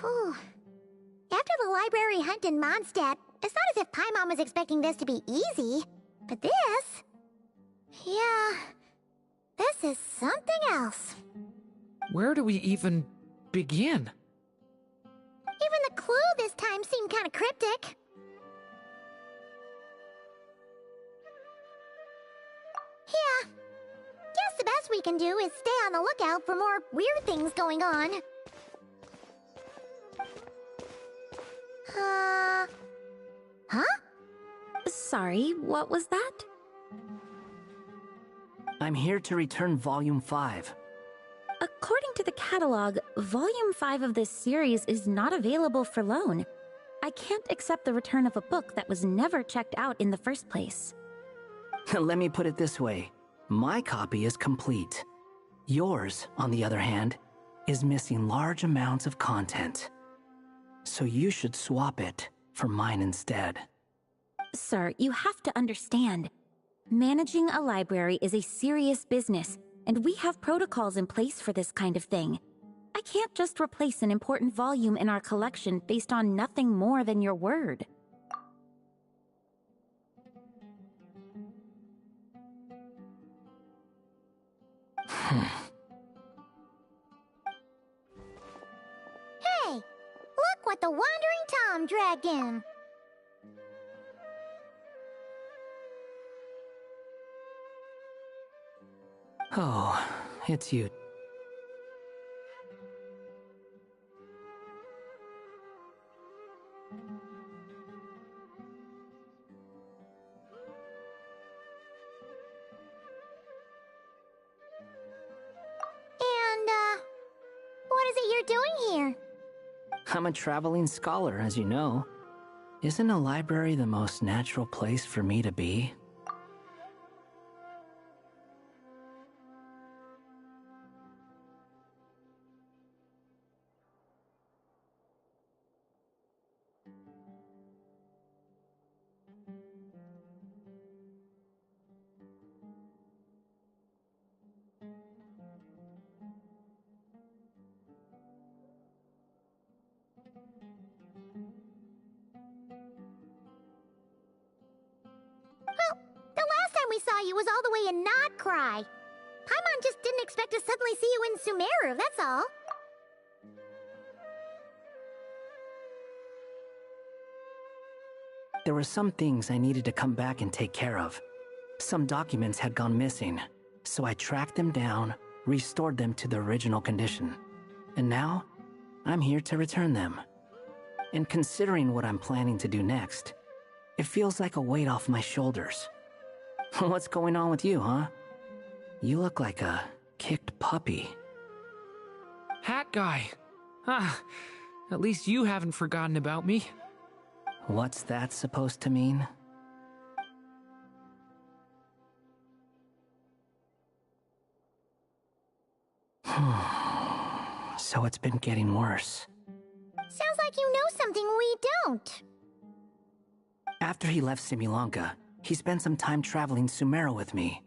Whew. After the library hunt in Mondstadt, it's not as if Paimon was expecting this to be easy. But this... yeah... this is something else. Where do we even begin? Even the clue this time seemed kind of cryptic. Yeah. Guess the best we can do is stay on the lookout for more weird things going on. Huh? Sorry, what was that? I'm here to return Volume 5. According to the catalog, Volume 5 of this series is not available for loan. I can't accept the return of a book that was never checked out in the first place. Let me put it this way. My copy is complete. Yours, on the other hand, is missing large amounts of content. So you should swap it for mine instead. Sir, you have to understand. Managing a library is a serious business, and we have protocols in place for this kind of thing. I can't just replace an important volume in our collection based on nothing more than your word. Hey! Look what the Wandering Tom dragged in! Oh, it's you. What is it you're doing here? I'm a traveling scholar, as you know. Isn't a library the most natural place for me to be? Well, the last time we saw you was all the way in Not Cry. Paimon just didn't expect to suddenly see you in Sumeru, that's all. There were some things I needed to come back and take care of. Some documents had gone missing, so I tracked them down, restored them to the original condition. And now, I'm here to return them. And considering what I'm planning to do next, it feels like a weight off my shoulders. What's going on with you, huh? You look like a kicked puppy. Hat guy. Ah, at least you haven't forgotten about me. What's that supposed to mean? So it's been getting worse. Sounds like you know something we don't. After he left Simulanka, he spent some time traveling Sumeru with me.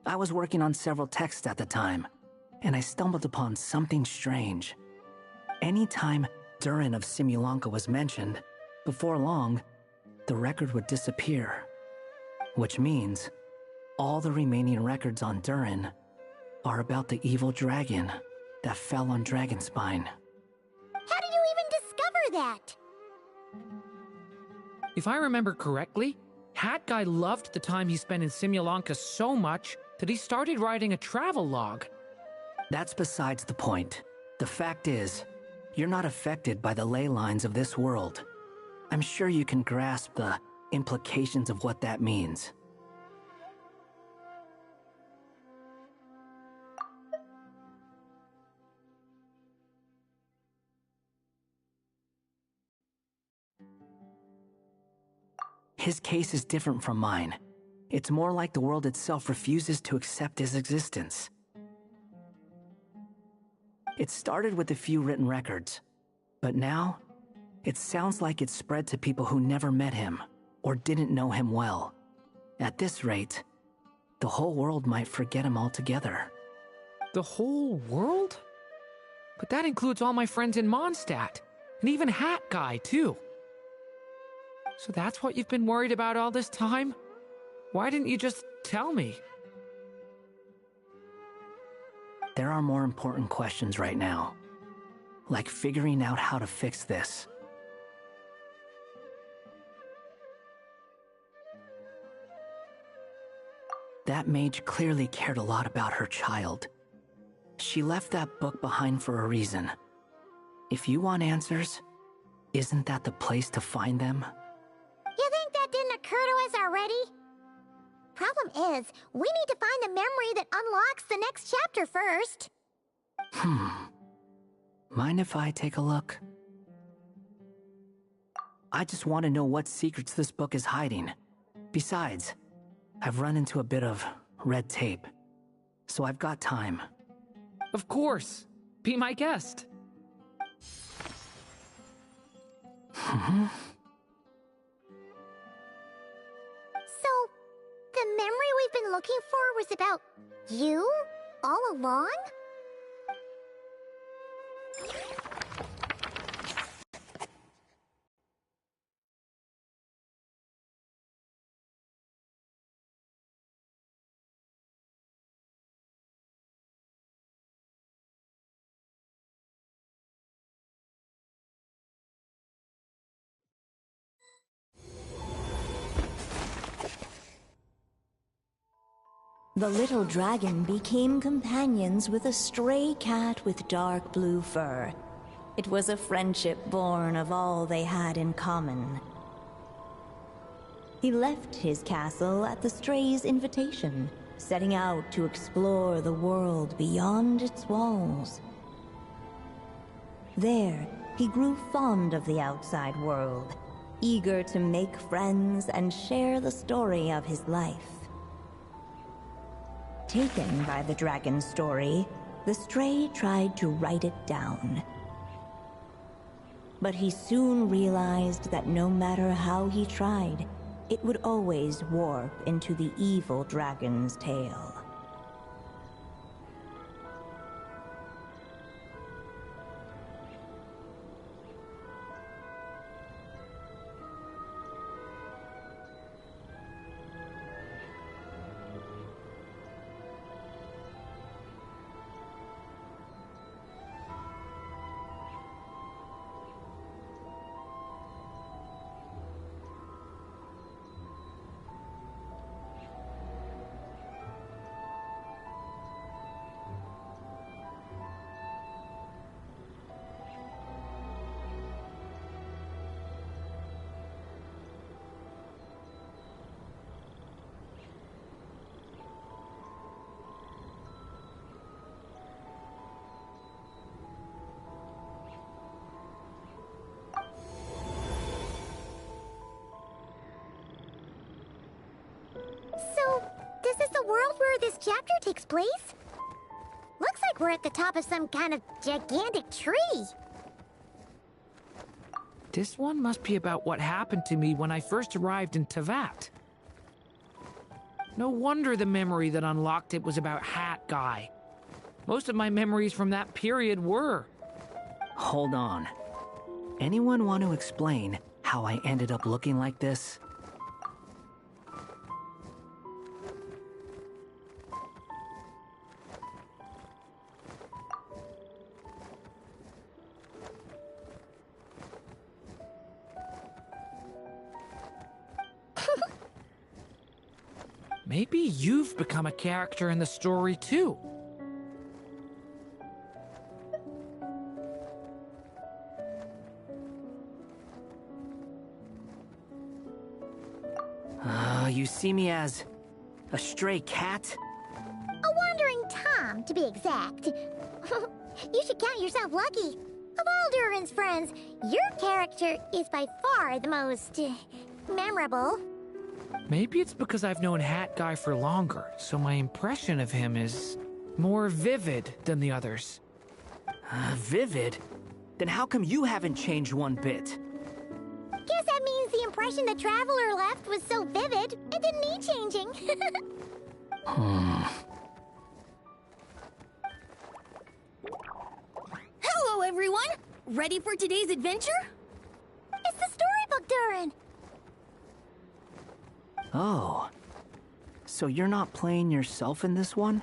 I was working on several texts at the time, and I stumbled upon something strange. Anytime Durin of Simulanka was mentioned, before long, the record would disappear. Which means all the remaining records on Durin are about the evil dragon that fell on Dragonspine. How did you even discover that? If I remember correctly, Hat Guy loved the time he spent in Simulanka so much that he started writing a travel log. That's besides the point. The fact is, you're not affected by the ley lines of this world. I'm sure you can grasp the implications of what that means. His case is different from mine. It's more like the world itself refuses to accept his existence. It started with a few written records, but now it sounds like it's spread to people who never met him or didn't know him well. At this rate, the whole world might forget him altogether. The whole world? But that includes all my friends in Mondstadt, and even Hat Guy, too. So that's what you've been worried about all this time? Why didn't you just tell me? There are more important questions right now, like figuring out how to fix this. That mage clearly cared a lot about her child. She left that book behind for a reason. If you want answers, isn't that the place to find them? You think that didn't occur to us already? Problem is, we need to find the memory that unlocks the next chapter first. Mind if I take a look? I just want to know what secrets this book is hiding. Besides, I've run into a bit of red tape, so I've got time. Of course. Be my guest. So, the memory we've been looking for was about you all along? The little dragon became companions with a stray cat with dark blue fur. It was a friendship born of all they had in common. He left his castle at the stray's invitation, setting out to explore the world beyond its walls. There, he grew fond of the outside world, eager to make friends and share the story of his life. Taken by the dragon's story, the stray tried to write it down. But he soon realized that no matter how he tried, it would always warp into the evil dragon's tale. So, is this the world where this chapter takes place? Looks like we're at the top of some kind of gigantic tree. This one must be about what happened to me when I first arrived in Tevat. No wonder the memory that unlocked it was about Hat Guy. Most of my memories from that period were. Hold on. Anyone want to explain how I ended up looking like this? Maybe you've become a character in the story too. You see me as a stray cat? A wandering Tom, to be exact. You should count yourself lucky. Of all Durin's friends, your character is by far the most memorable. Maybe it's because I've known Hat Guy for longer, so my impression of him is more vivid than the others. Vivid? Then how come you haven't changed one bit? Guess that means the impression the Traveler left was so vivid, it didn't need changing. Hello, everyone! Ready for today's adventure? It's the storybook, Durin! Oh. So you're not playing yourself in this one?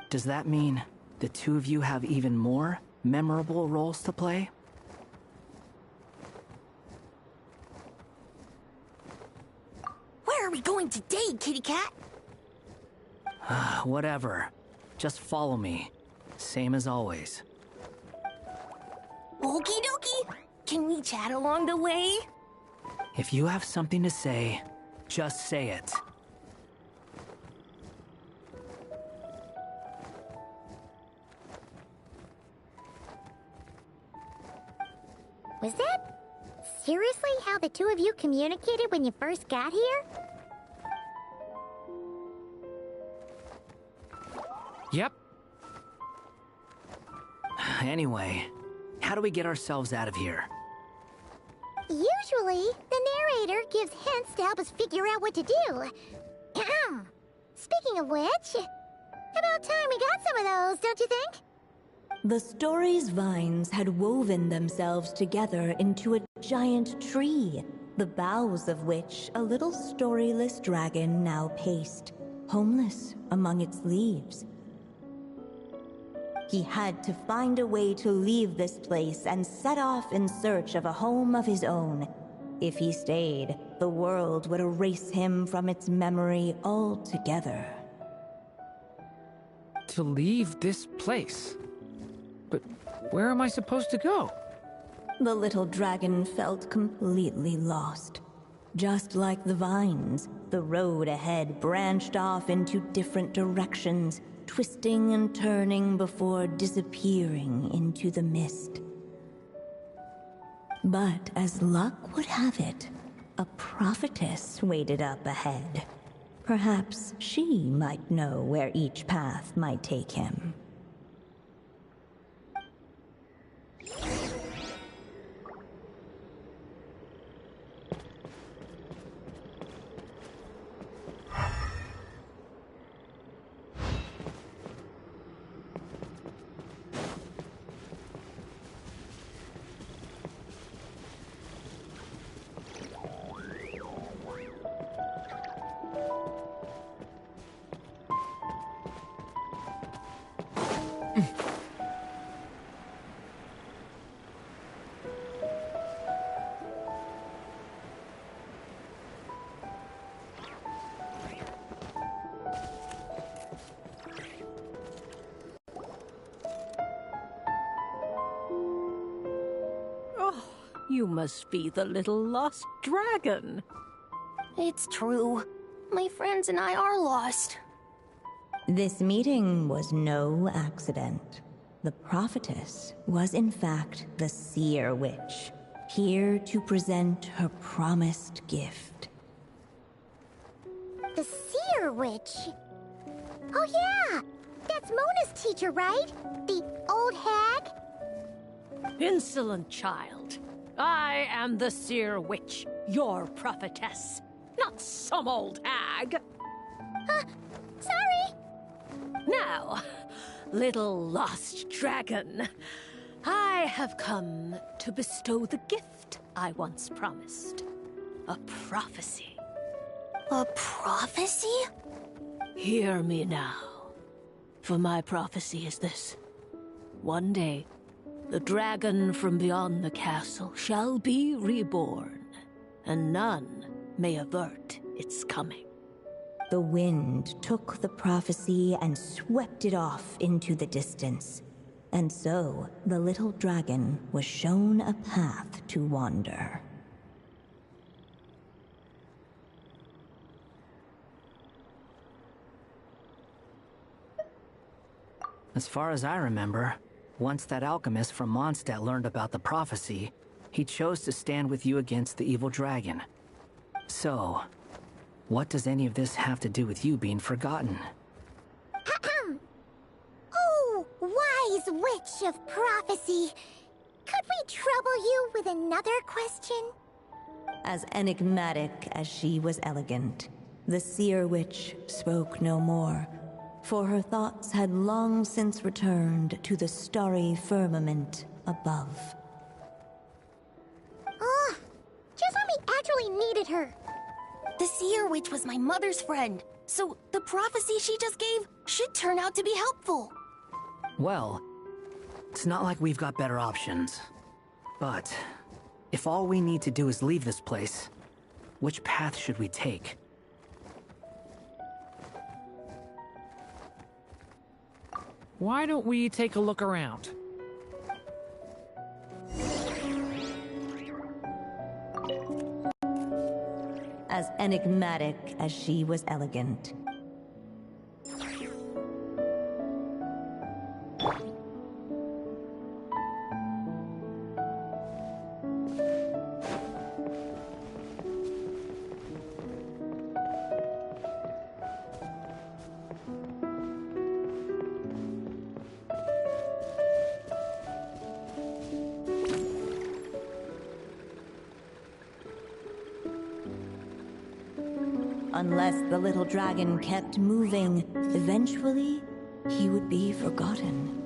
Does that mean the two of you have even more memorable roles to play? Where are we going today, kitty cat? Whatever. Just follow me. Same as always. Okie dokie! Can we chat along the way? If you have something to say, just say it. Was that seriously how the two of you communicated when you first got here? Yep. Anyway, how do we get ourselves out of here? Usually, the narrator gives hints to help us figure out what to do. Speaking of which, about time we got some of those, don't you think? The story's vines had woven themselves together into a giant tree, the boughs of which a little storyless dragon now paced, homeless among its leaves. He had to find a way to leave this place and set off in search of a home of his own. If he stayed, the world would erase him from its memory altogether. To leave this place? But where am I supposed to go? The little dragon felt completely lost. Just like the vines, the road ahead branched off into different directions, twisting and turning before disappearing into the mist. But as luck would have it, a prophetess waited up ahead. Perhaps she might know where each path might take him. You must be the little lost dragon. It's true. My friends and I are lost. This meeting was no accident. The prophetess was in fact the seer witch, here to present her promised gift. The seer witch? Oh yeah! That's Mona's teacher, right? The old hag? Insolent child. I am the seer witch, your prophetess, not some old hag. Sorry! Now, little lost dragon, I have come to bestow the gift I once promised. A prophecy. A prophecy? Hear me now, for my prophecy is this. One day, the dragon from beyond the castle shall be reborn, and none may avert its coming. The wind took the prophecy and swept it off into the distance. And so, the little dragon was shown a path to wander. As far as I remember, once that alchemist from Mondstadt learned about the prophecy, he chose to stand with you against the evil dragon. So, what does any of this have to do with you being forgotten? Oh, wise witch of prophecy. Could we trouble you with another question? As enigmatic as she was elegant, the seer witch spoke no more, for her thoughts had long since returned to the starry firmament above. Ugh, just when we actually needed her. The seer witch was my mother's friend, so the prophecy she just gave should turn out to be helpful. Well, it's not like we've got better options. But, if all we need to do is leave this place, which path should we take? Why don't we take a look around? As enigmatic as she was elegant. Unless the little dragon kept moving, eventually, he would be forgotten.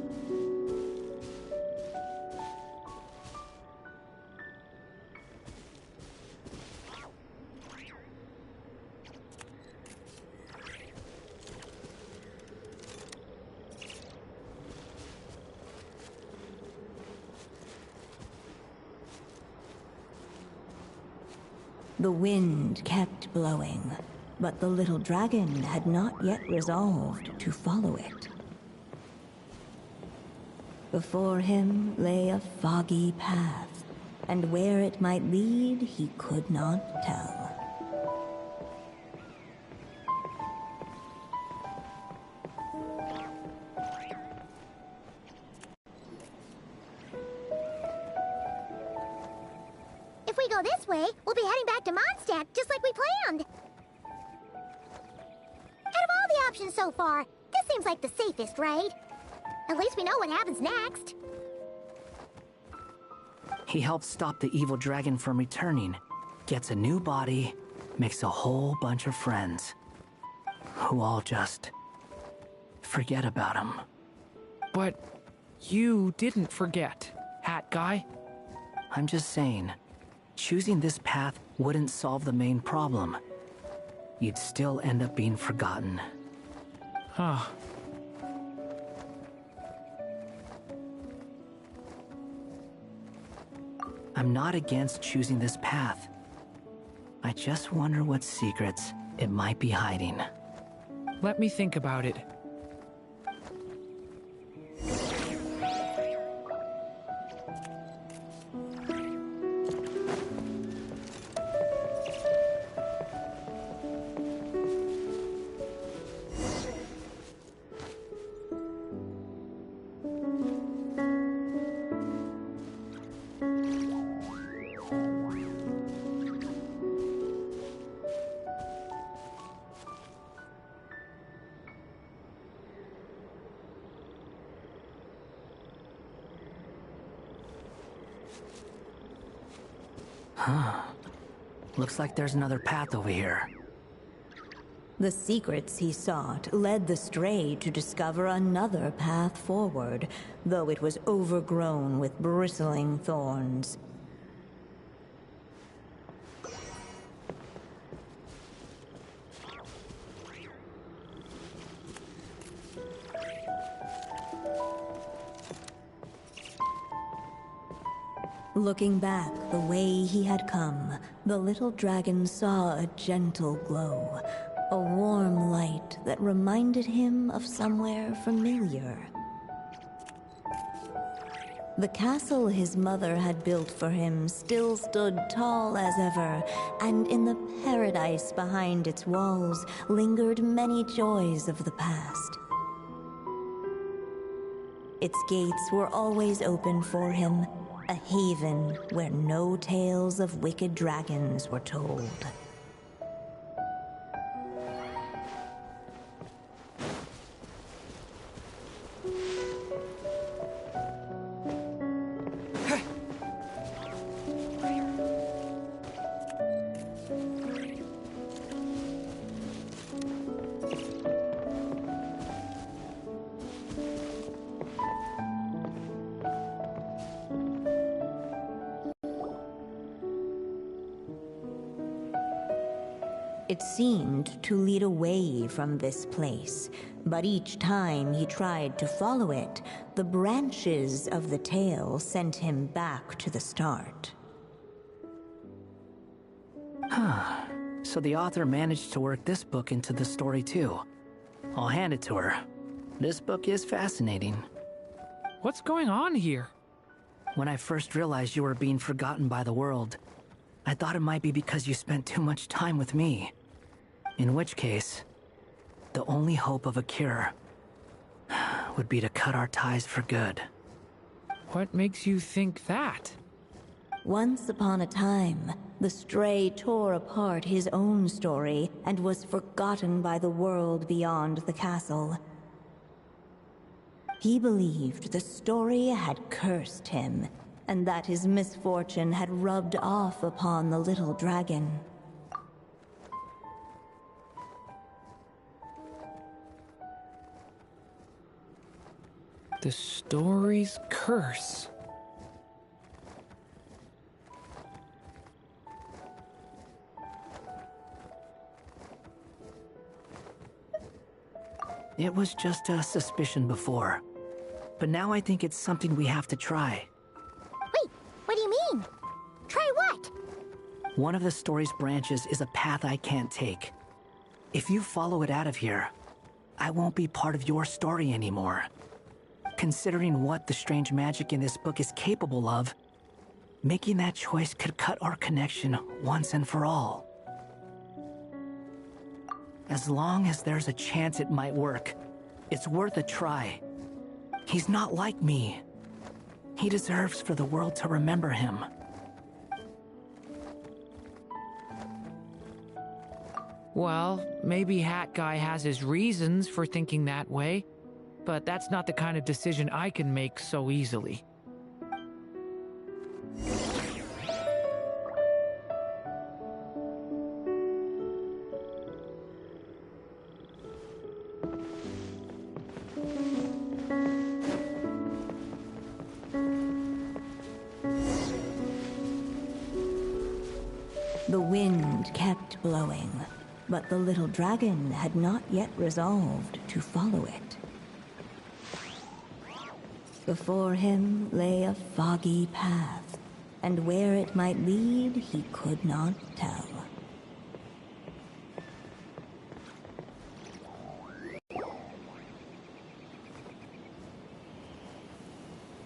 The wind kept blowing, but the little dragon had not yet resolved to follow it. Before him lay a foggy path, and where it might lead he could not tell. If we go this way, we'll be heading back to Mondstadt just like we planned. Out of all the options so far, this seems like the safest, right? At least we know what happens next. He helps stop the evil dragon from returning, gets a new body, makes a whole bunch of friends, who all just forget about him. But you didn't forget, Hat Guy. I'm just saying, choosing this path wouldn't solve the main problem. You'd still end up being forgotten. Huh. I'm not against choosing this path. I just wonder what secrets it might be hiding. Let me think about it. Huh. Looks like there's another path over here. The secrets he sought led the stray to discover another path forward, though it was overgrown with bristling thorns. Looking back the way he had come, the little dragon saw a gentle glow, a warm light that reminded him of somewhere familiar. The castle his mother had built for him still stood tall as ever, and in the paradise behind its walls lingered many joys of the past. Its gates were always open for him, a haven where no tales of wicked dragons were told. It seemed to lead away from this place, but each time he tried to follow it, the branches of the tale sent him back to the start. So the author managed to work this book into the story too. I'll hand it to her. This book is fascinating. What's going on here? When I first realized you were being forgotten by the world, I thought it might be because you spent too much time with me. In which case, the only hope of a cure would be to cut our ties for good. What makes you think that? Once upon a time, the stray tore apart his own story and was forgotten by the world beyond the castle. He believed the story had cursed him, and that his misfortune had rubbed off upon the little dragon. The story's curse. It was just a suspicion before, but now I think it's something we have to try. Wait, what do you mean? Try what? One of the story's branches is a path I can't take. If you follow it out of here, I won't be part of your story anymore. Considering what the strange magic in this book is capable of, making that choice could cut our connection once and for all. As long as there's a chance it might work, it's worth a try. He's not like me. He deserves for the world to remember him. Well, maybe Hat Guy has his reasons for thinking that way, but that's not the kind of decision I can make so easily. The wind kept blowing, but the little dragon had not yet resolved to follow it. Before him lay a foggy path, and where it might lead he could not tell.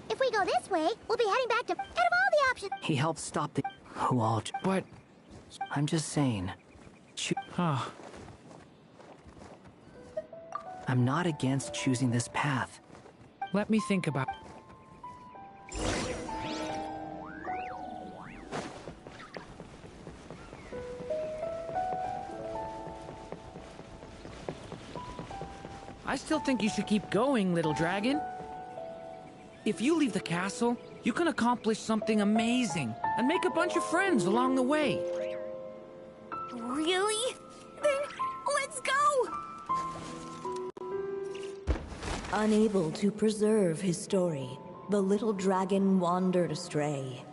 If we go this way, we'll be heading back to... Out of all the options... He helped stop the... Who all... But... I'm just saying... I'm not against choosing this path. Let me think about... I still think you should keep going, little dragon. If you leave the castle, you can accomplish something amazing and make a bunch of friends along the way. Really? Then let's go! Unable to preserve his story, the little dragon wandered astray.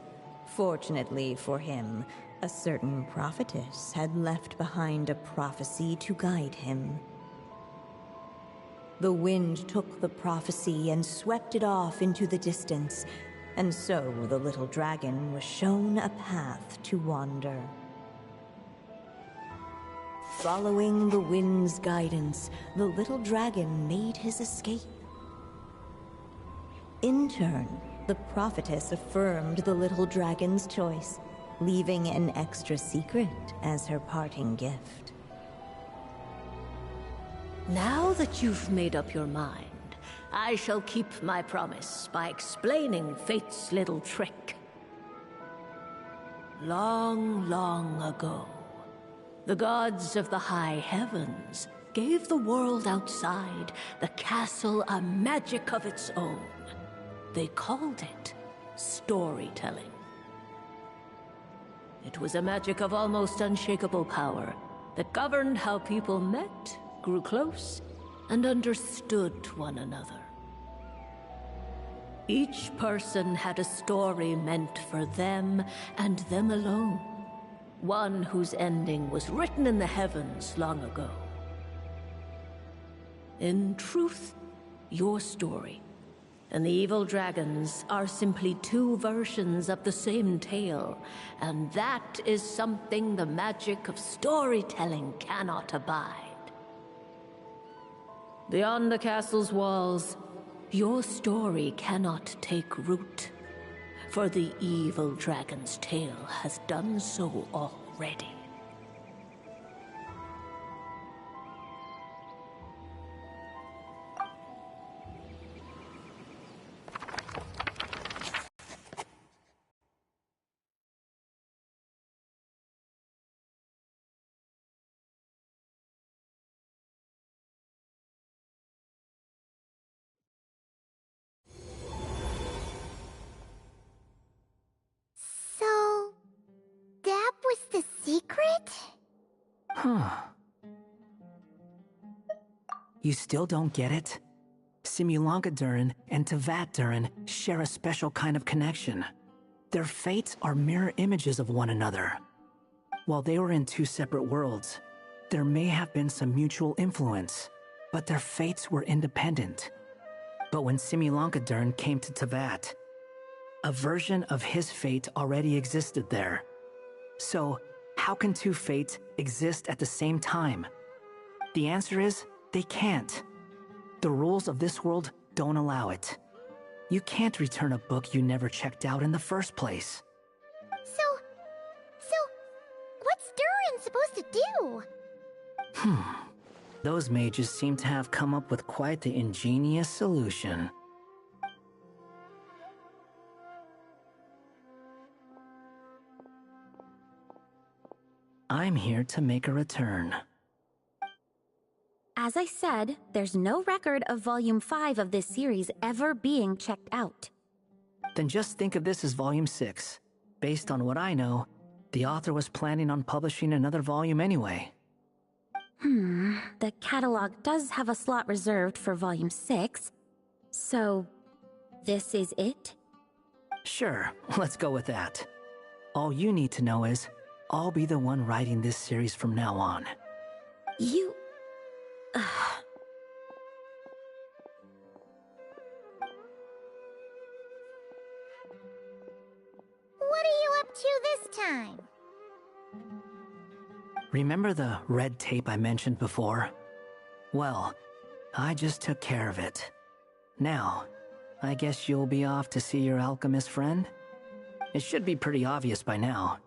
Fortunately for him, a certain prophetess had left behind a prophecy to guide him. The wind took the prophecy and swept it off into the distance, and so the little dragon was shown a path to wander. Following the wind's guidance, the little dragon made his escape. In turn, the prophetess affirmed the little dragon's choice, leaving an extra secret as her parting gift. Now that you've made up your mind, I shall keep my promise by explaining Fate's little trick. Long, long ago, the gods of the high heavens gave the world outside the castle a magic of its own. They called it storytelling. It was a magic of almost unshakable power that governed how people met, grew close, and understood one another. Each person had a story meant for them and them alone. One whose ending was written in the heavens long ago. In truth, your story and the evil dragons are simply two versions of the same tale, and that is something the magic of storytelling cannot abide. Beyond the castle's walls, your story cannot take root, for the evil dragon's tale has done so already. So, that was the secret? Huh. You still don't get it? Simulanka-Durin and Tevat-Durin share a special kind of connection. Their fates are mirror images of one another. While they were in two separate worlds, there may have been some mutual influence, but their fates were independent. But when Simulanka-Durin came to Tevat, a version of his fate already existed there. So, how can two fates exist at the same time? The answer is, they can't. The rules of this world don't allow it. You can't return a book you never checked out in the first place. So, what's Durin supposed to do? Those mages seem to have come up with quite the ingenious solution. I'm here to make a return. As I said, there's no record of Volume 5 of this series ever being checked out. Then just think of this as Volume 6. Based on what I know, the author was planning on publishing another volume anyway. The catalog does have a slot reserved for Volume 6. So, this is it? Sure, let's go with that. All you need to know is, I'll be the one writing this series from now on. You... What are you up to this time? Remember the red tape I mentioned before? Well, I just took care of it. Now, I guess you'll be off to see your alchemist friend? It should be pretty obvious by now.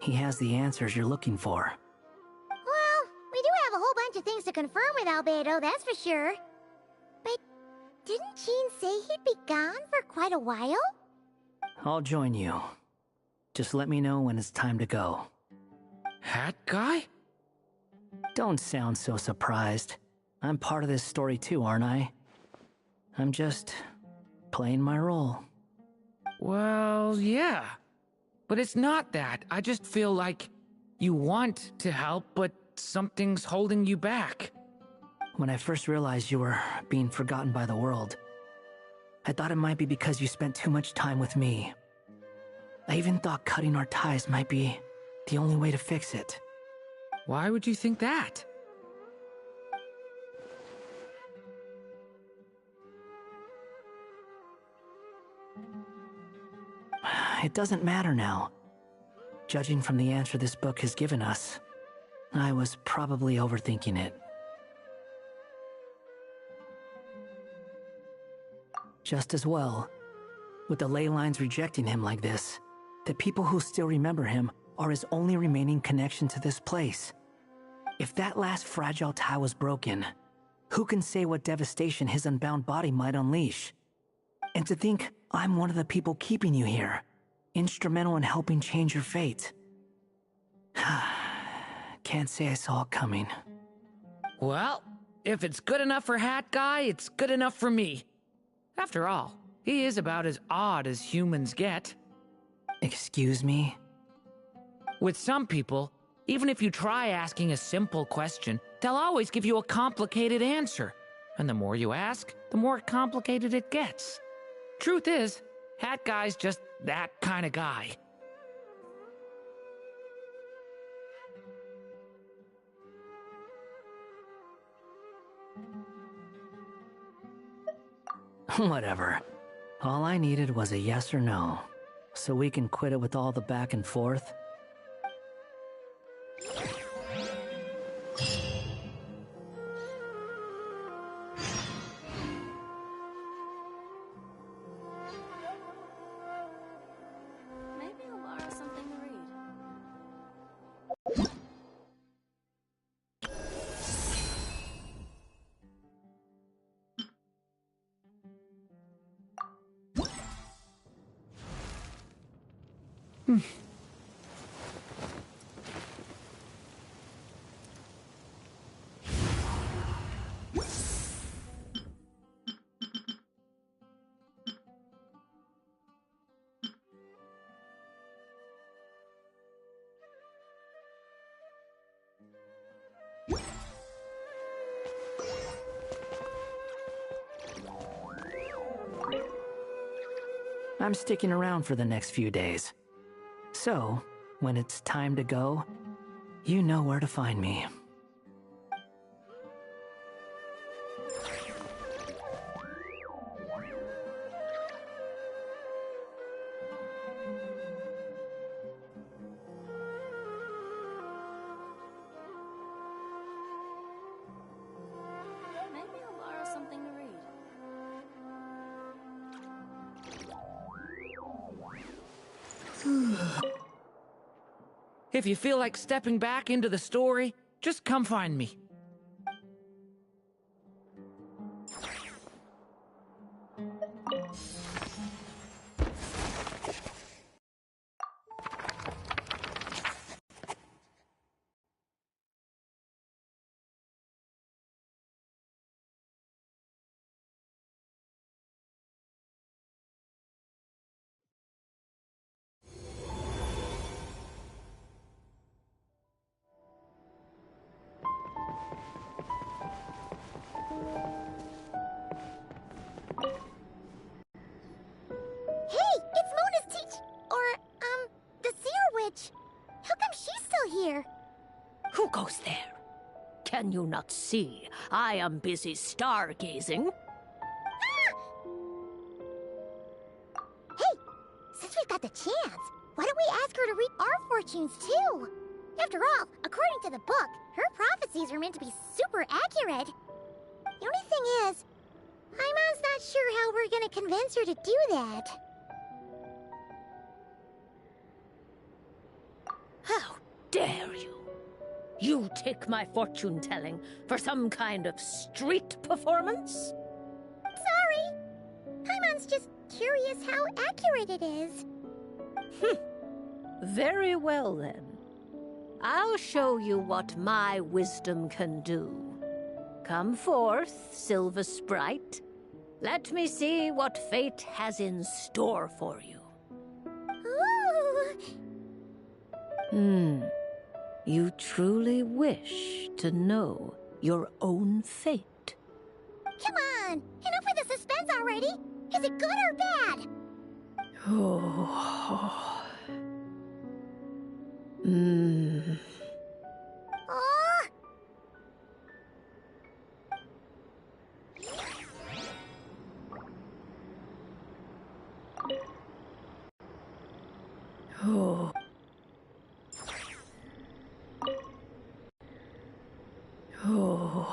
He has the answers you're looking for. Well, we do have a whole bunch of things to confirm with Albedo, that's for sure. But didn't Jean say he'd be gone for quite a while? I'll join you. Just let me know when it's time to go. Hat guy? Don't sound so surprised. I'm part of this story too, aren't I? I'm just playing my role. Well, yeah. But it's not that. I just feel like you want to help, but something's holding you back. When I first realized you were being forgotten by the world, I thought it might be because you spent too much time with me. I even thought cutting our ties might be the only way to fix it. Why would you think that? It doesn't matter now. Judging from the answer this book has given us, I was probably overthinking it. Just as well, with the ley lines rejecting him like this, the people who still remember him are his only remaining connection to this place. If that last fragile tie was broken, who can say what devastation his unbound body might unleash? And to think I'm one of the people keeping you here, instrumental in helping change your fate. Can't say I saw it coming. Well, if it's good enough for Hat Guy, it's good enough for me. After all, he is about as odd as humans get. Excuse me? With some people, even if you try asking a simple question, they'll always give you a complicated answer. And the more you ask, the more complicated it gets. Truth is, Hat Guy's just that kind of guy. Whatever. All I needed was a yes or no, so we can quit it with all the back and forth. Maybe I'll borrow something to read. I'm sticking around for the next few days. So, when it's time to go, you know where to find me. Maybe I'll borrow something to read. If you feel like stepping back into the story, just come find me. Hey, it's Mona's the Seer Witch. How come she's still here? Who goes there? Can you not see? I am busy stargazing. Hey, since we've got the chance, why don't we ask her to read our fortunes too? After all, according to the book, her prophecies are meant to be super accurate. The only thing is, Paimon's not sure how we're gonna convince her to do that. How dare you? You take my fortune-telling for some kind of street performance? Sorry. Paimon's just curious how accurate it is. Very well, then. I'll show you what my wisdom can do. Come forth, Silver Sprite. Let me see what fate has in store for you. Ooh. You truly wish to know your own fate. Come on! Enough with the suspense already! Is it good or bad? Oh. Oh! Oh. Oh.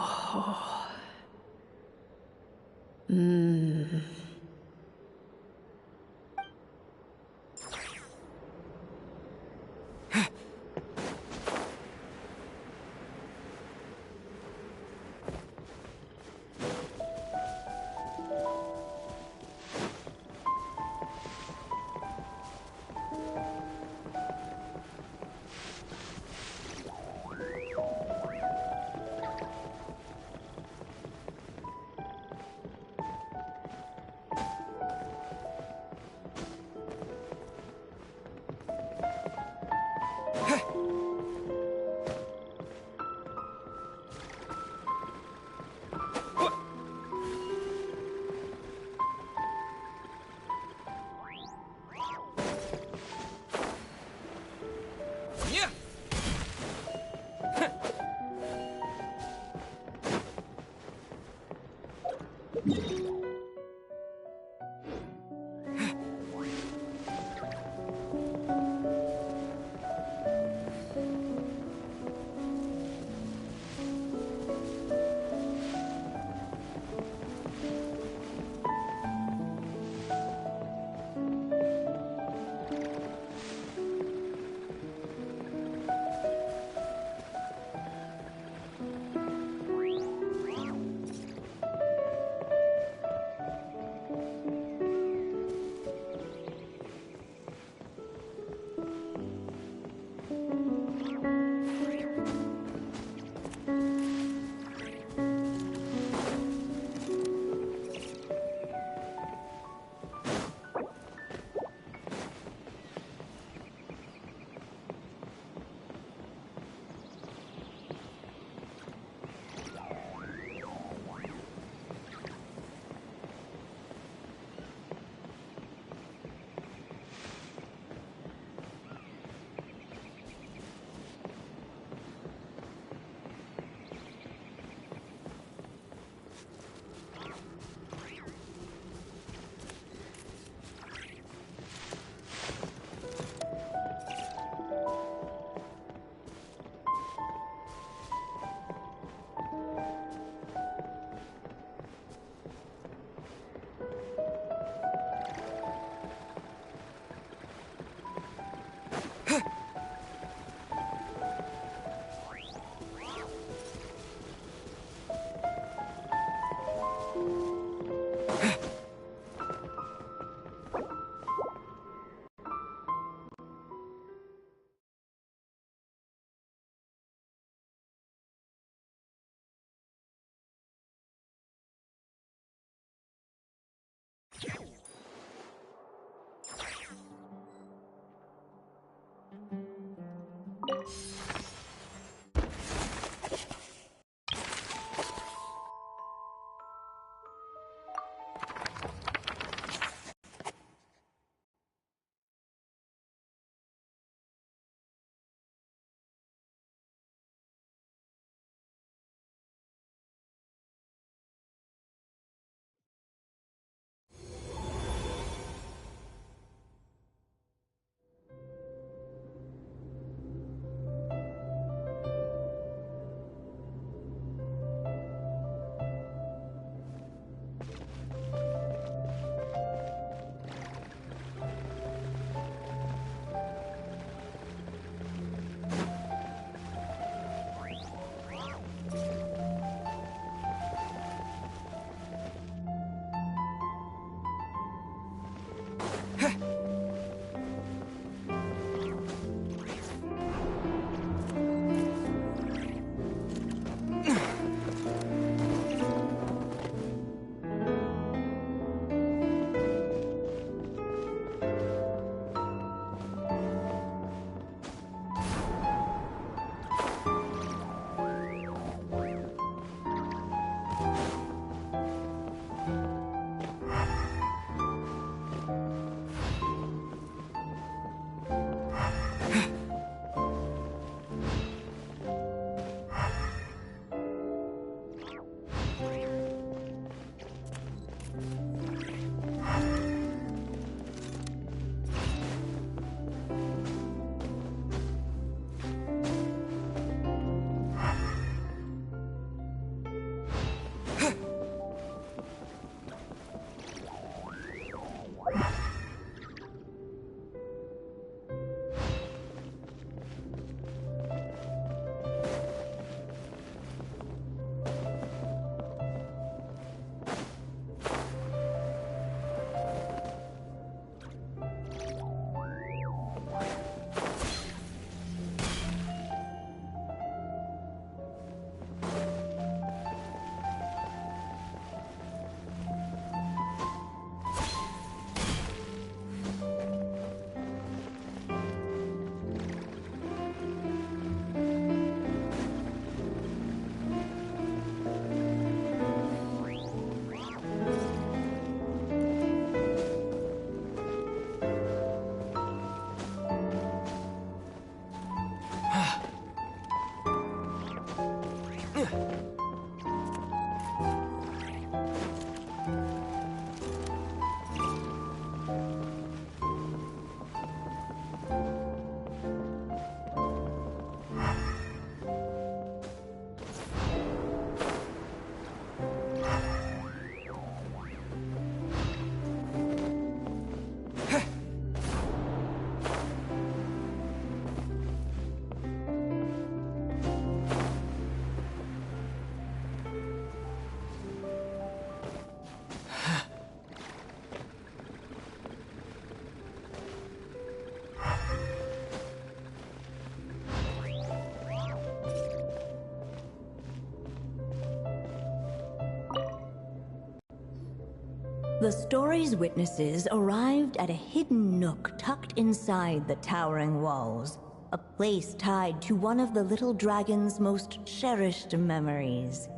The story's witnesses arrived at a hidden nook tucked inside the towering walls, a place tied to one of the little dragon's most cherished memories.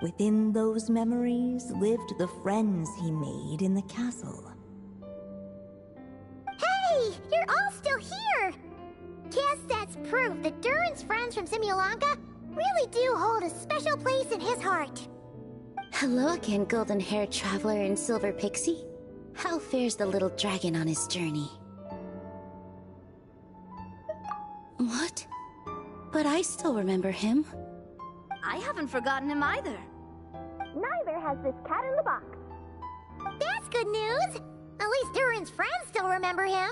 Within those memories lived the friends he made in the castle. Hey! You're all still here! Guess that's proof that Durin's friends from Simulanka really do hold a special place in his heart. Hello again, golden-haired traveler and silver pixie. How fares the little dragon on his journey? What? But I still remember him. I haven't forgotten him either. Neither has this cat in the box. That's good news! At least Durin's friends still remember him.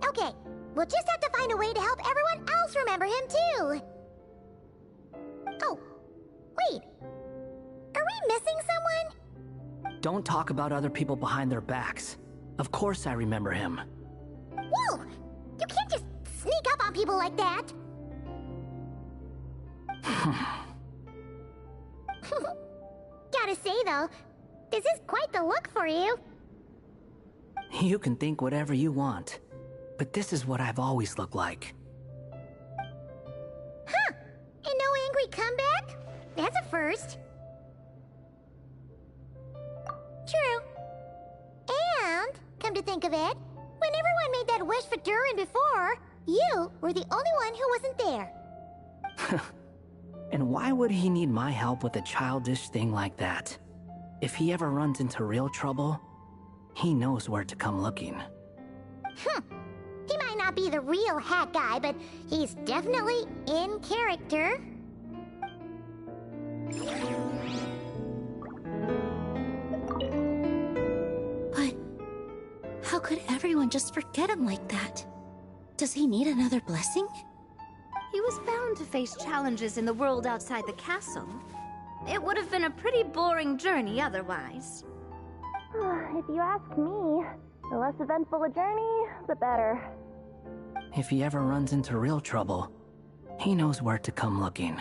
Okay, we'll just have to find a way to help everyone else remember him too. Oh, wait. Are we missing someone? Don't talk about other people behind their backs. Of course I remember him. Whoa! You can't just sneak up on people like that! Gotta say though, this is quite the look for you. You can think whatever you want, but this is what I've always looked like. Huh! And no angry comeback? That's a first. True. And, come to think of it, when everyone made that wish for Durin before, you were the only one who wasn't there. And why would he need my help with a childish thing like that? If he ever runs into real trouble, he knows where to come looking. He might not be the real hat guy, but he's definitely in character. But how could everyone just forget him like that? Does he need another blessing? He was bound to face challenges in the world outside the castle. It would have been a pretty boring journey otherwise. If you ask me, the less eventful a journey, the better. If he ever runs into real trouble, he knows where to come looking.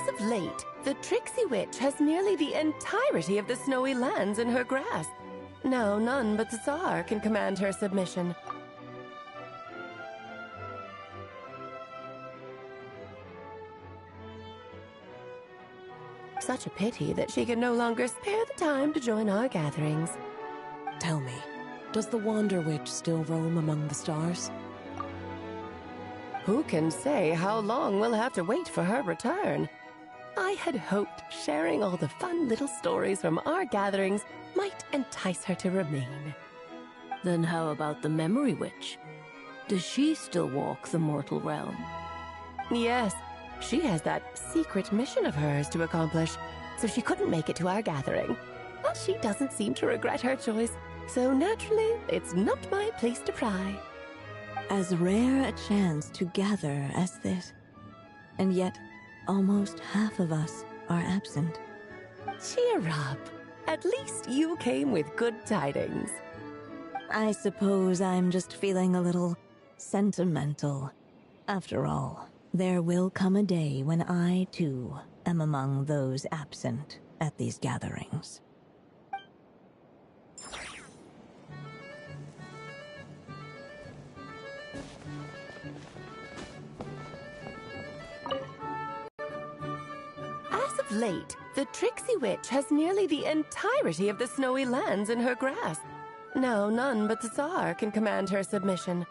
As of late, the Tricksy Witch has nearly the entirety of the snowy lands in her grasp. Now none but the Tsar can command her submission. Such a pity that she can no longer spare the time to join our gatherings. Tell me, does the Wander Witch still roam among the stars? Who can say how long we'll have to wait for her return? I had hoped sharing all the fun little stories from our gatherings might entice her to remain. Then how about the Memory Witch? Does she still walk the mortal realm? Yes, she has that secret mission of hers to accomplish, so she couldn't make it to our gathering. But she doesn't seem to regret her choice, so naturally, it's not my place to pry. As rare a chance to gather as this, and yet almost half of us are absent. Cheer up. At least you came with good tidings. I suppose I'm just feeling a little sentimental. After all, there will come a day when I, too, am among those absent at these gatherings. As of late, the Tricksy Witch has nearly the entirety of the snowy lands in her grasp. Now none but the Tsar can command her submission.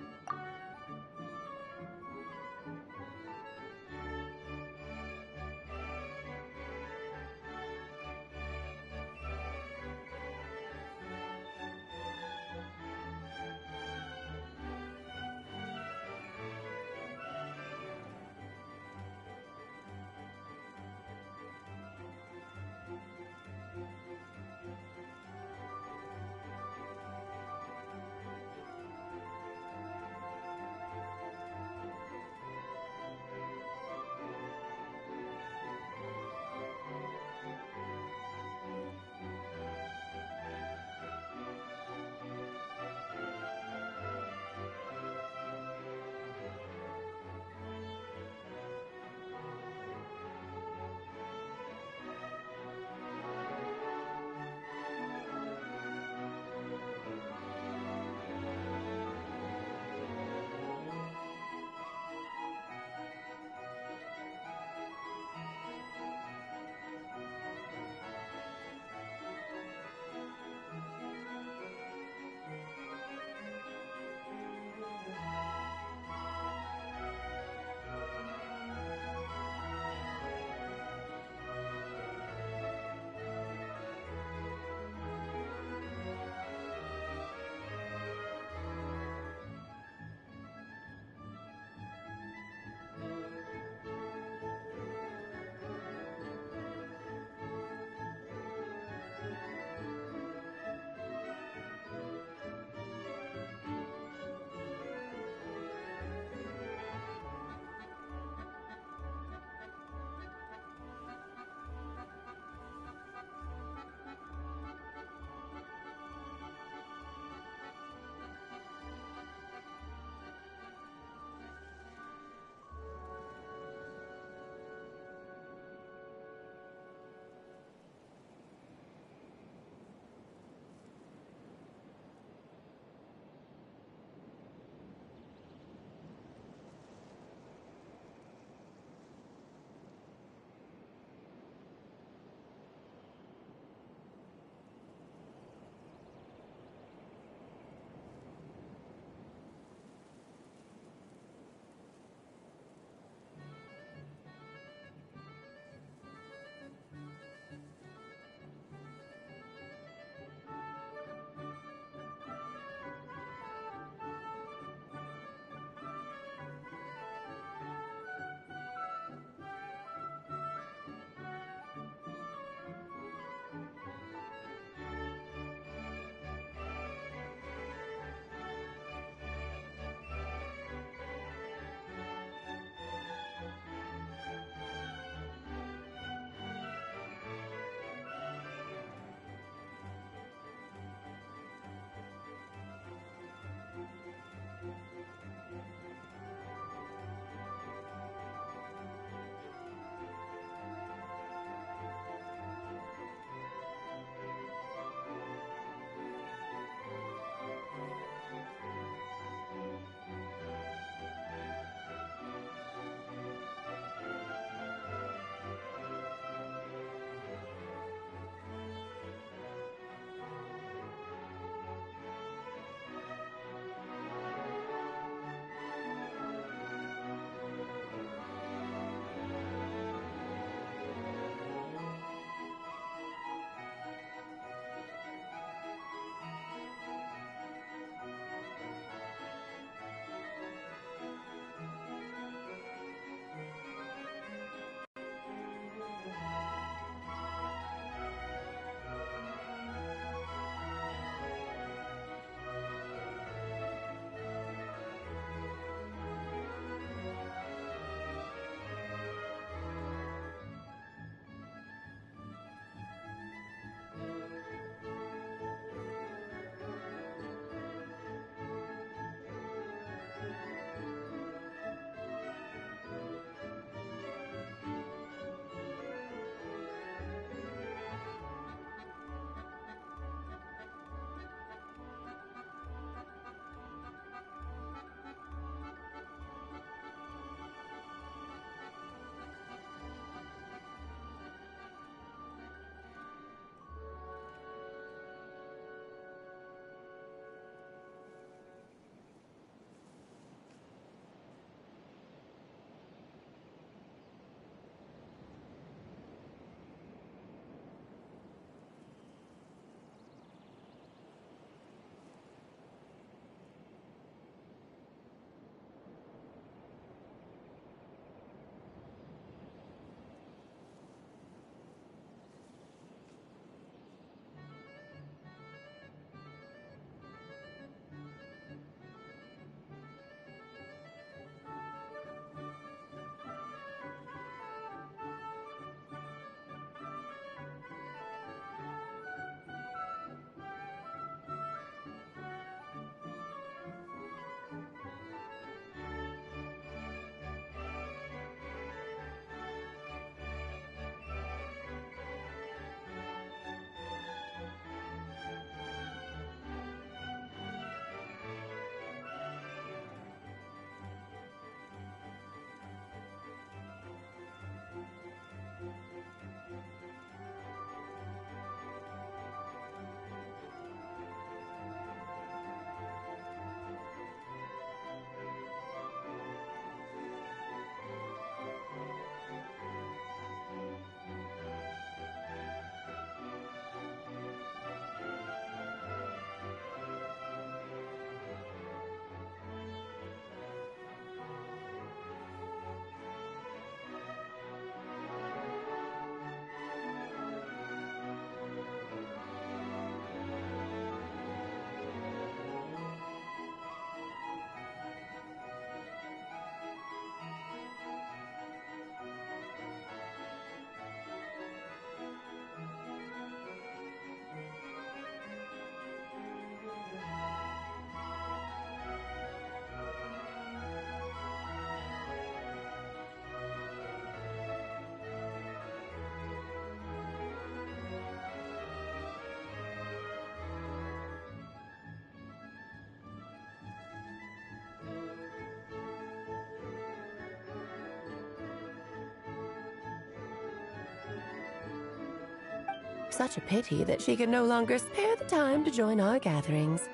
Such a pity that she can no longer spare the time to join our gatherings.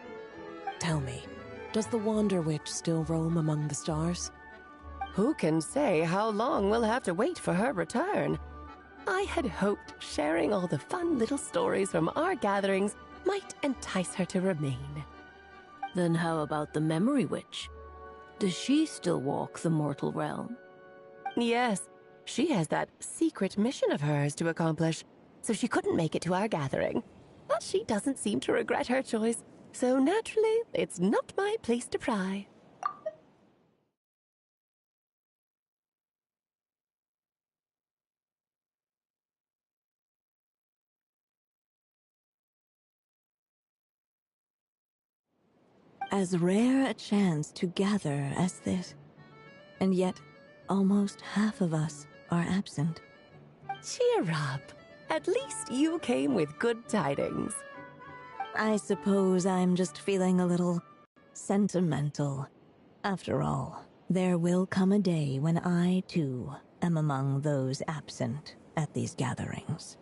Tell me, does the Wander Witch still roam among the stars? Who can say how long we'll have to wait for her return? I had hoped sharing all the fun little stories from our gatherings might entice her to remain. Then how about the Memory Witch? Does she still walk the mortal realm? Yes, she has that secret mission of hers to accomplish, so she couldn't make it to our gathering. But she doesn't seem to regret her choice, so naturally, it's not my place to pry. As rare a chance to gather as this, and yet almost half of us are absent. Cheer up. At least you came with good tidings. I suppose I'm just feeling a little sentimental. After all, there will come a day when I, too, am among those absent at these gatherings.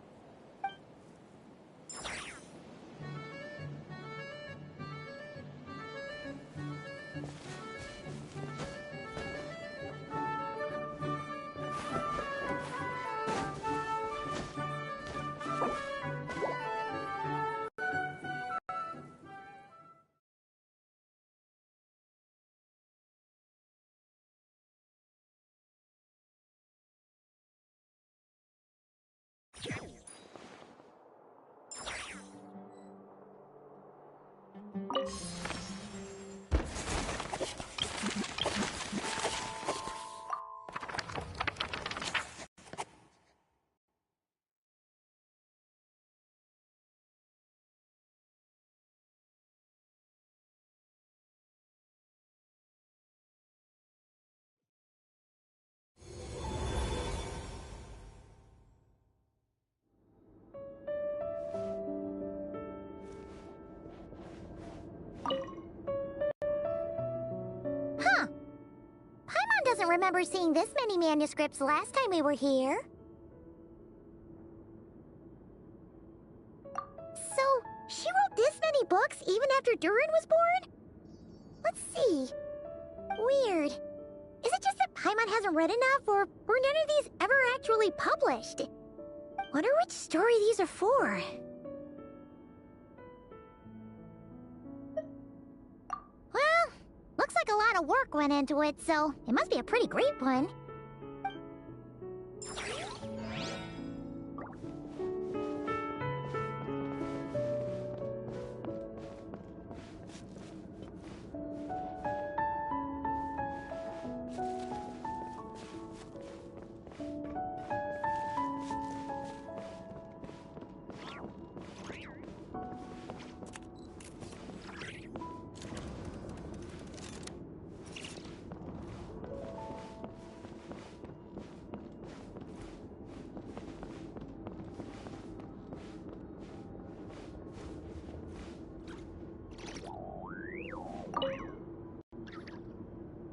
Huh. Paimon doesn't remember seeing this many manuscripts last time we were here. So, she wrote this many books even after Durin was born? Let's see. Weird. Is it just that Paimon hasn't read enough, or were none of these ever actually published? Wonder which story these are for. Well, looks like a lot of work went into it, so it must be a pretty great one.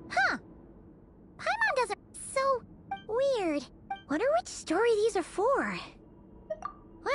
Huh. Paimon doesn't... So... weird. Wonder which story these are for. Well...